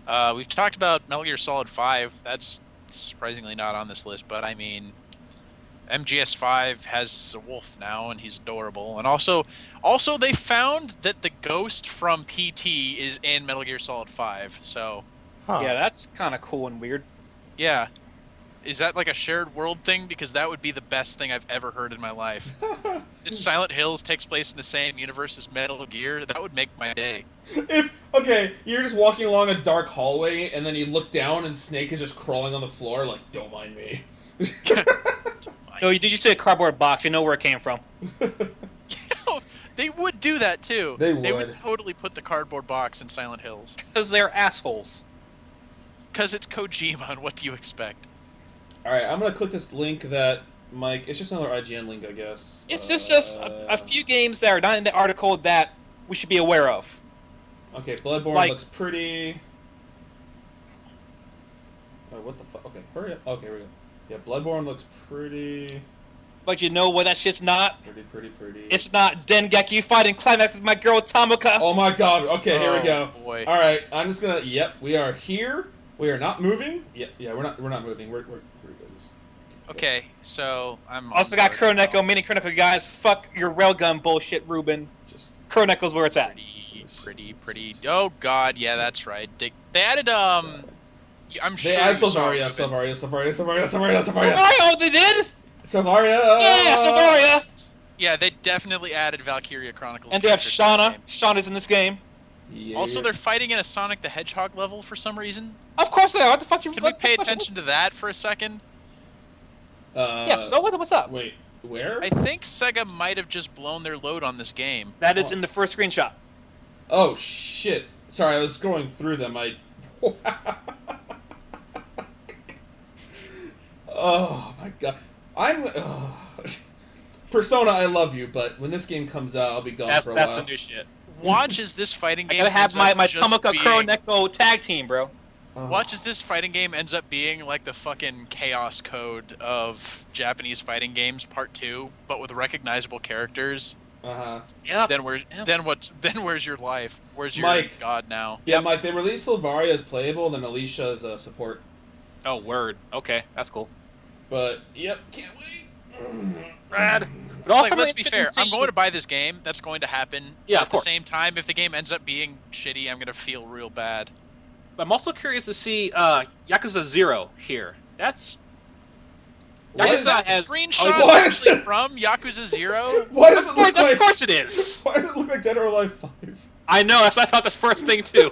We've talked about Metal Gear Solid 5. That's surprisingly not on this list, but I mean, MGS5 has a wolf now, and he's adorable. And also they found that the ghost from PT is in Metal Gear Solid 5, so... Huh. Yeah, that's kind of cool and weird. Yeah. Is that like a shared world thing? Because that would be the best thing I've ever heard in my life. If Silent Hills takes place in the same universe as Metal Gear, that would make my day. You're just walking along a dark hallway and then you look down and Snake is just crawling on the floor like, don't mind me. No, you did you say a cardboard box? You know where it came from. They would do that too. They They would would. totally put the cardboard box in Silent Hills. Because they're assholes. Because it's Kojima, and what do you expect? Alright, I'm gonna click this link that Mike... It's just another IGN link, I guess. It's just a few games that are not in the article that we should be aware of. Okay, Bloodborne Like- looks pretty... Oh, what the fuck? Okay, hurry up. Okay, here we go. Yeah, Bloodborne looks pretty... But you know what that shit's not? Pretty. It's not Dengeki fighting climax with my girl Tamaka. Oh my god, okay, here we go. Boy. Alright, I'm just gonna... Yep, we are here. We are not moving. Yeah, we're not moving. We're good. Just Okay, so I'm Also on got board now. Kuroneko, mini Kuroneko guys. Fuck your railgun bullshit, Ruben. Just Kuroneko's where it's at. Pretty. Oh God, yeah, that's right. They added I'm they sure add you saw Silvaria, Ruben. Silvaria. Oh, they did? Silvaria. Yeah, Silvaria. Yeah, they definitely added Valkyria Chronicles. And they have characters to that Shauna. game. Shauna's in this game. Yeah. Also, they're fighting in a Sonic the Hedgehog level for some reason. Of course they are. What the fuck you? Can we pay attention to that for a second? Yeah. So what's up? Wait, where? I think Sega might have just blown their load on this game. That is in the first screenshot. Oh shit! Sorry, I was scrolling through them. Oh my god, Persona. I love you, but when this game comes out, I'll be gone for a That's while. the new shit. Watch as this fighting I game gotta have ends up my just Tomoka being- Kuroneko tag team, bro. Oh. Watch as this fighting game ends up being like the fucking chaos code of Japanese fighting games Part 2, but with recognizable characters. Uh-huh. Yeah. Then where's your life? Where's your Mike. god now? Yeah, Mike, they released Silvaria as playable, then Alicia as a support. Oh, word. Okay, that's cool. But, yep, can't wait. Rad. But also, Like, let's be interested fair. in I'm seeing- going to buy this game. That's going to happen. Yeah, But of at course. the same time, if the game ends up being shitty, I'm going to feel real bad. I'm also curious to see Yakuza 0 here. That's... What Is is that has- screenshot What? actually from Yakuza 0? Why does it look like... Of course it is! Why does it look like Dead or Alive 5? I know, that's what I thought the first thing too.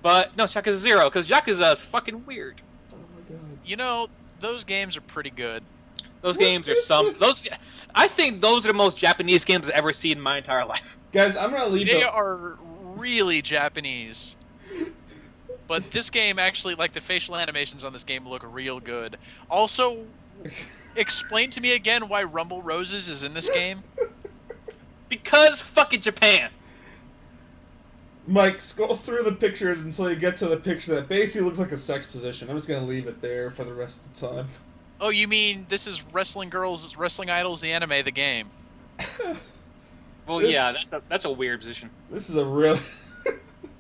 But no, it's Yakuza 0, because Yakuza is fucking weird. Oh my god. You know, those games are pretty good. Those What games are is some... this? Those. I think those are the most Japanese games I've ever seen in my entire life. Guys, I'm gonna leave They the... are really Japanese. But this game actually, like, the facial animations on this game look real good. Also, explain to me again why Rumble Roses is in this game. Because fucking Japan. Mike, scroll through the pictures until you get to the picture that basically looks like a sex position. I'm just gonna leave it there for the rest of the time. Oh, you mean this is Wrestling Girls, Wrestling Idols, the anime, the game? Well, This- yeah, that's a weird position. This is a real...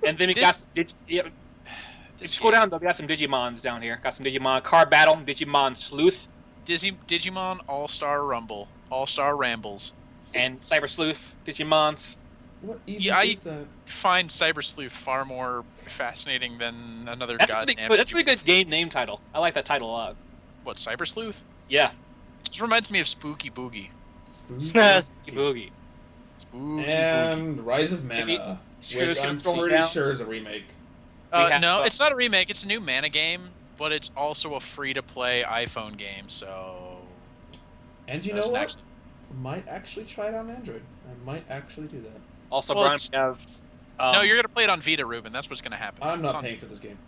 And then we This- got... Yeah, This scroll game- down, though, we got some Digimons down here. Got some Digimon Card Battle, Digimon Sleuth, Digimon All-Star Rumble, All-Star Rambles. and Cyber Sleuth Digimons. What even Yeah, is that? Find Cyber Sleuth far more fascinating than another That's goddamn. that's a pretty good game name title. I like that title a lot. What, Cyber Sleuth? Yeah. This reminds me of Spooky Boogie. Spooky. Boogie. Spooky Boogie. And Rise of Maybe- Mana, Sure, which sure, I'm scroll pretty down. sure is a remake. we have, No, it's not a remake. It's a new Mana game, but it's also a free-to-play iPhone game. So And you know doesn't what? actually- Might actually try it on Android. I might actually do that. Also, Well, Brian, it's- we have... no, you're gonna play it on Vita, Ruben. That's what's gonna happen. I'm It's not on- paying for this game.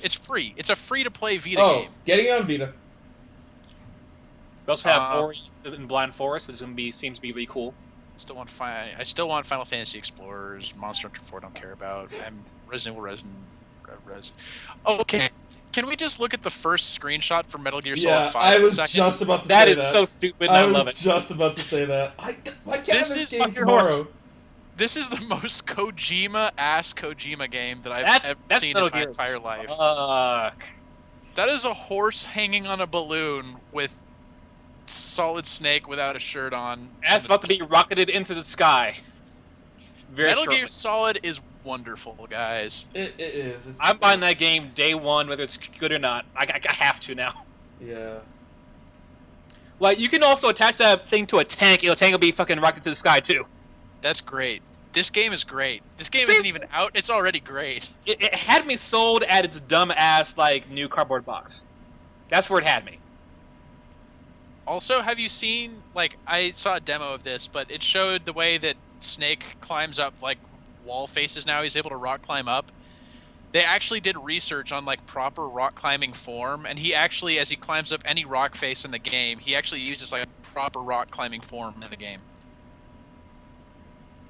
It's free. It's a free-to-play Vita Oh, game. getting it on Vita. We also have Uh, Ori in Blind Forest, which is gonna be seems to be really cool. I still want Final Fantasy Explorers. Monster Hunter 4 don't care about. I'm Resident Evil Res. Okay. Can we just look at the first screenshot for Metal Gear Solid Yeah, 5 I for a was second? just about to That say is that. so stupid, and I love was it. just about to say that. Why can't I have This this is game Fuck your horse. tomorrow? This is the most Kojima-ass Kojima game that I've ever That's seen Metal in my Gear. entire life. Fuck. That is a horse hanging on a balloon with Solid Snake without a shirt on. That's about to be rocketed into the sky. Very Metal shortly. Gear Solid is wonderful, guys. It is. It's I'm the buying that best. game day one, whether it's good or not. I have to now. Yeah. Like, you can also attach that thing to a tank, and the tank will be fucking rocketed to the sky, too. That's great. This game is great. This game See? isn't even out. It's already great. It had me sold at its dumb-ass, like, new cardboard box. That's where it had me. Also, have you seen, like, I saw a demo of this, but it showed the way that Snake climbs up, like, wall faces now. He's able to rock climb up. They actually did research on, like, proper rock climbing form, and he actually, as he climbs up any rock face in the game, he actually uses, like, proper rock climbing form in the game.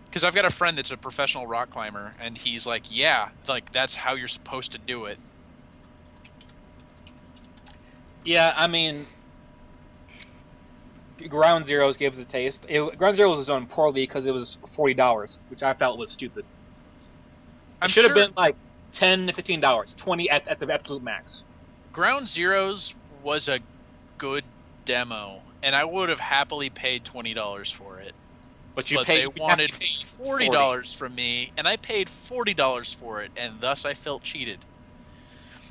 Because I've got a friend that's a professional rock climber, and he's like, yeah, like, that's how you're supposed to do it. Yeah, I mean... Ground Zeroes gave us a taste. Ground Zeroes was done poorly because it was $40, which I felt was stupid. I'm It should have sure been, like, $10 to $15, 20 at the absolute max. Ground Zeroes was a good demo, and I would have happily paid $20 for it. But They wanted $40 from me, and I paid $40 for it, and thus I felt cheated.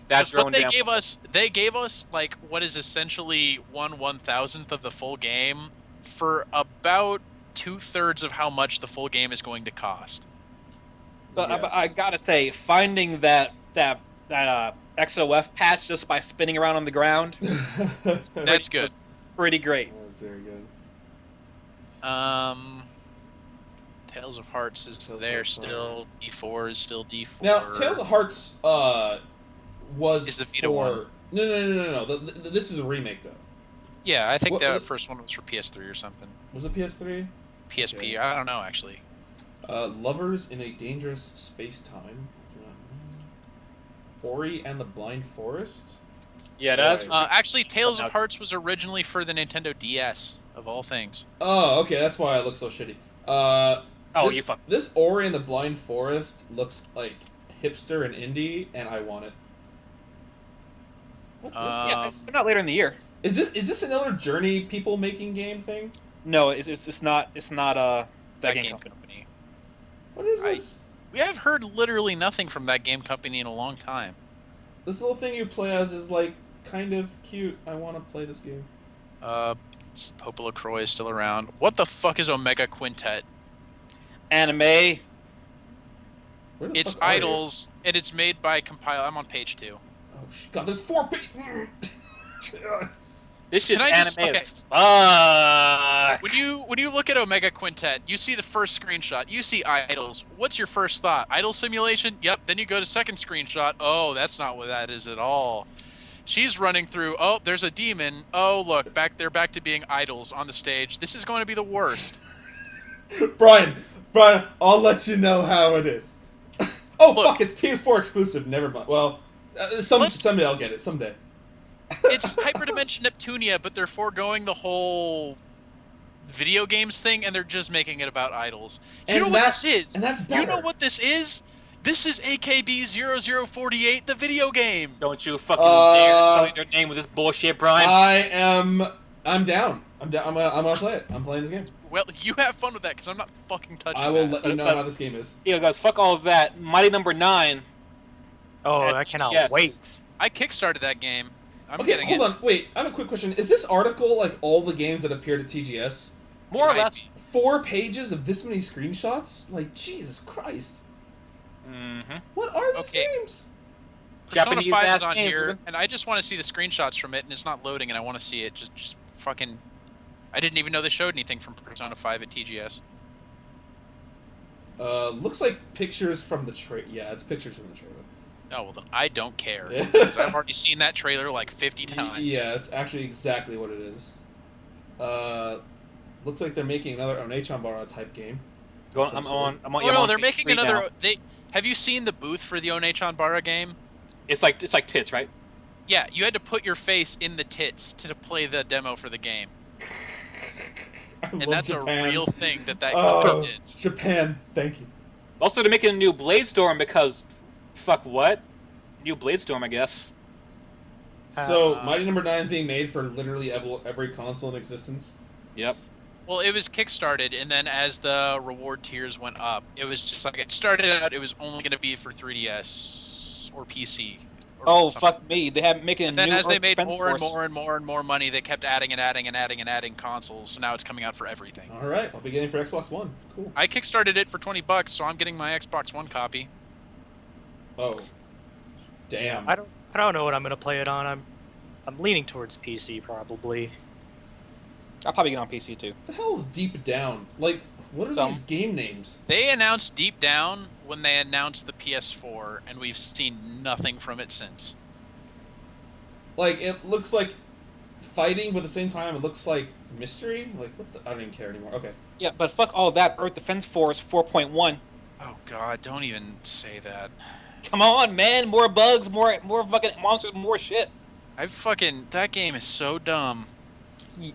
That's your What own they damn gave fault. us, they gave us like what is essentially 1/1000th of the full game for about 2/3 of how much the full game is going to cost. But Yes. I gotta say, finding that XOF patch just by spinning around on the ground, That's good. was pretty great. That's very good. Tales of Hearts is Tales there of still. D4 is still D4. Now, Tales of Hearts was Is the Vita for... one. No. This is a remake, though. Yeah, I think What- the what- first one was for PS3 or something. Was it PS3? PSP, Okay. I don't know actually. Lovers in a Dangerous Space-Time. Ori and the Blind Forest? Yeah, that's Right. Actually, Tales of Hearts was originally for the Nintendo DS, of all things. Oh, okay, that's why it looks so shitty. This, you fuck. This Ori and the Blind Forest looks like hipster and indie, and I want it. What is Yeah, this? it's coming out later in the year. Is this another Journey people making game thing? No, it's not that game company. Company. What is this? We have heard literally nothing from that game company in a long time. This little thing you play as is like kind of cute. I want to play this game. Pope LaCroix is still around. What the fuck is Omega Quintet? Anime. Where the It's fuck are you? Idols, and it's made by Compile. I'm on page 2. Oh God, there's 4 pages. This shit's Can I just- anime okay. as fuck. When you look at Omega Quintet, you see the first screenshot. You see Idols. What's your first thought? Idol simulation? Yep. Then you go to second screenshot. Oh, that's not what that is at all. She's running through. Oh, there's a demon. Oh, look, they're back to being idols on the stage. This is going to be the worst. Brian, I'll let you know how it is. Oh Look. fuck, it's PS4 exclusive. Never mind. Well, someday I'll get it. Someday. It's Hyperdimension Neptunia, but they're foregoing the whole video games thing, and they're just making it about idols. You And know what that's- this is? and that's You better. know what this is? This is AKB 0048, the video game. Don't you fucking dare show their name with this bullshit, Brian. I'm down. I'm gonna play it. I'm playing this game. Well, you have fun with that, because I'm not fucking touching I will that. let you know how this game is. Yeah, guys, fuck all of that. Mighty Number 9. Oh, That's- I cannot yes. wait. I kickstarted that game. I'm Okay, getting hold it. on. Wait, I have a quick question. Is this article like all the games that appeared at TGS? More or Might less. be. 4 pages of this many screenshots? Like, Jesus Christ. Mm-hmm. What are these Okay. games? Persona 5 is Japanese-ass on games, here, dude. and I just want to see the screenshots from it, and it's not loading, and I want to see it. Just fucking... I didn't even know they showed anything from Persona 5 at TGS. Looks like pictures from the trailer. Yeah, it's pictures from the trailer. Oh, well then I don't care, Yeah. because I've already seen that trailer like 50 times. Yeah, it's actually exactly what it is. Looks like they're making another Onechanbara type game. I'm on. Oh yeah, I'm no, on they're page making 3 another... now. Have you seen the booth for the Onechanbara game? It's like tits, right? Yeah, you had to put your face in the tits to play the demo for the game. I And love that's Japan. a real thing that Oh, company did. Japan, thank you. Also, they're making a new Blade Storm because, fuck what? New Blade Storm, I guess. So, Mighty Number 9 is being made for literally every console in existence. Yep. Well, it was kickstarted, and then as the reward tiers went up, it was just like it started out. It was only going to be for 3DS or PC. Or Oh, something. fuck me. They have making a And then new as they Earth made Defense more and Force. more and more and more money, they kept adding and adding and adding and adding consoles. So now it's coming out for everything. Alright, I'll be getting it for Xbox One. Cool. I kickstarted it for $20, so I'm getting my Xbox One copy. Oh. Damn. I don't know what I'm gonna play it on. I'm leaning towards PC probably. I'll probably get on PC too. What the hell is Deep Down? Like, what are Some. these game names? They announced Deep Down when they announced the PS4, and we've seen nothing from it since. Like, it looks like fighting, but at the same time, it looks like mystery? Like, what the? I don't even care anymore. Okay. Yeah, but fuck all that. Earth Defense Force 4.1. Oh god, don't even say that. Come on, man. More bugs, more fucking monsters, more shit. That game is so dumb.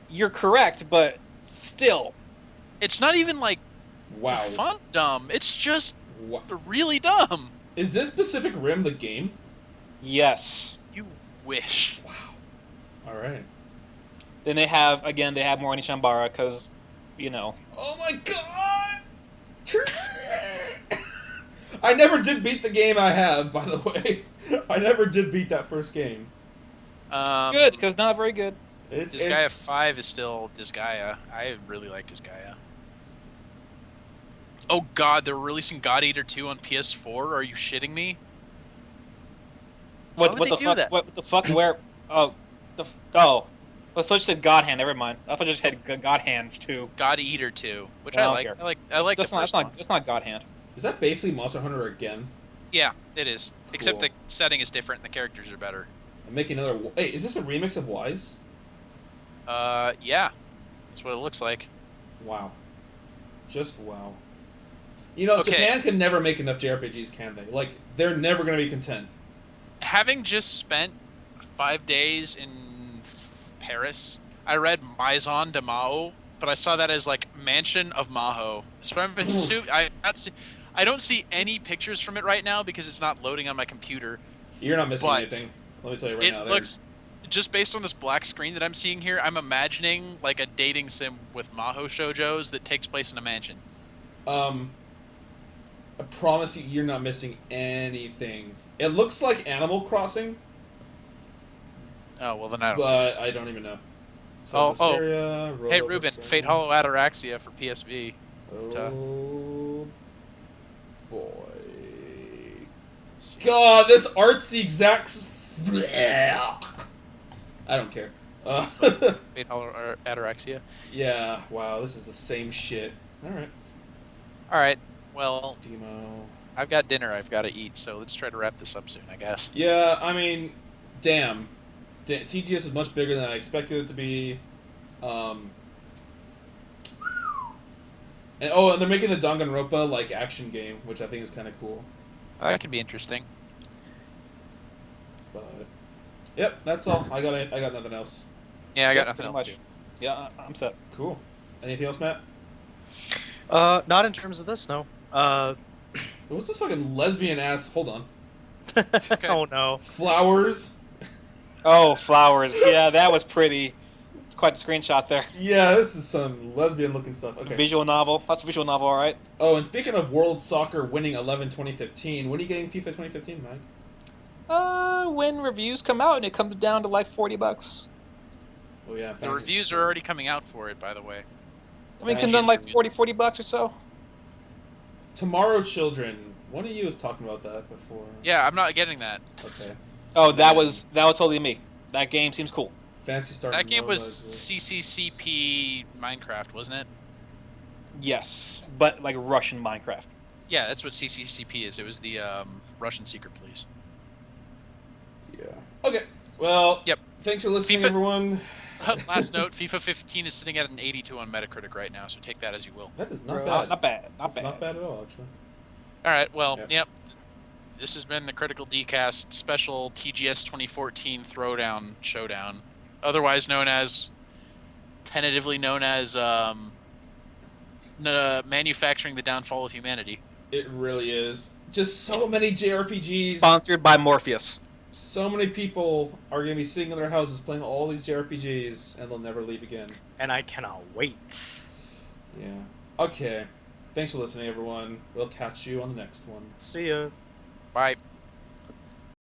You're correct, but still. It's not even like Wow. fun dumb. It's just Wow. really dumb. Is this Pacific Rim the game? Yes. You wish. Alright. Then they have more Onishambara because, you know. Oh my god! I never did beat the game I have, by the way. I never did beat that first game. Good, because not very good. Disgaea 5 is still Disgaea. I really like Disgaea. Oh god, they're releasing God Eater 2 on PS4? Are you shitting me? What would the they do fuck? that? What the fuck? Where? Oh, oh. I thought you said God Hand. Never mind. I thought you just had God Hand too. God Eater 2, which I I don't like. care. I like the That's not. first That's one. not. That's not God Hand. Is that basically Monster Hunter again? Yeah, it is. Except Cool. the setting is different and the characters are better. I'm making another. Hey, is this a remix of Wise? Yeah. That's what it looks like. Wow. Just wow. You know, Okay. Japan can never make enough JRPGs, can they? Like, they're never going to be content. Having just spent 5 days in Paris, I read Maison de Mao, but I saw that as like Mansion of Maho. So I don't see any pictures from it right now because it's not loading on my computer. You're not missing But anything. Let me tell you right now. It looks, just based on this black screen that I'm seeing here, I'm imagining like a dating sim with Maho shoujos that takes place in a mansion. I promise you, you're not missing anything. It looks like Animal Crossing, Oh, well then I don't. but I don't even know. Oh, Hysteria, Hey Robo Ruben, Frustrating. Fate Hollow Ataraxia for PSV. Oh boy. God, this art's the exact. I don't care. Fate Hollow Ataraxia. Yeah. Wow. This is the same shit. All right. All right. Well, Demo. I've got dinner I've got to eat, so let's try to wrap this up soon, I guess. Yeah. I mean, damn. TGS is much bigger than I expected it to be. And they're making the Danganronpa like action game, which I think is kind of cool. That could be interesting. But yep, that's all. I got nothing else. Yeah, I got Yep, nothing pretty else much. to do. Yeah, I'm set. Cool. Anything else, Matt? Not in terms of this, no. What's this fucking lesbian ass? Hold on. Oh no. Flowers. Oh, flowers. Yeah, that was pretty. It's quite the screenshot there. Yeah, this is some lesbian looking stuff. Okay. Visual novel. That's a visual novel, all right. Oh, and speaking of World Soccer winning 11 2015, when are you getting FIFA 2015, Mike? When reviews come out and it comes down to like $40. Oh yeah, The reviews are already coming out for it, by the way. I mean, it Fantasy comes down like reviews. $40 or so. Tomorrow Children. One of you was talking about that before. Yeah, I'm not getting that. Okay. Oh, that was totally me. That game seems cool. Fancy Star. That game was Nova. CCCP Minecraft, wasn't it? Yes, but like Russian Minecraft. Yeah, that's what CCCP is. It was the Russian secret police. Yeah. Okay. Well. Yep. Thanks for listening, FIFA everyone. Last note, FIFA 15 is sitting at an 82 on Metacritic right now, so take that as you will. That is not Gross. bad. Not bad. Not That's bad. not bad at all, actually. All right, well, Yeah. yep. This has been the Critical Dcast special TGS 2014 Throwdown Showdown, otherwise known as, tentatively known as, manufacturing the downfall of humanity. It really is. Just so many JRPGs. Sponsored by Morpheus. So many people are going to be sitting in their houses playing all these JRPGs, and they'll never leave again. And I cannot wait. Yeah. Okay. Thanks for listening, everyone. We'll catch you on the next one. See ya. Bye.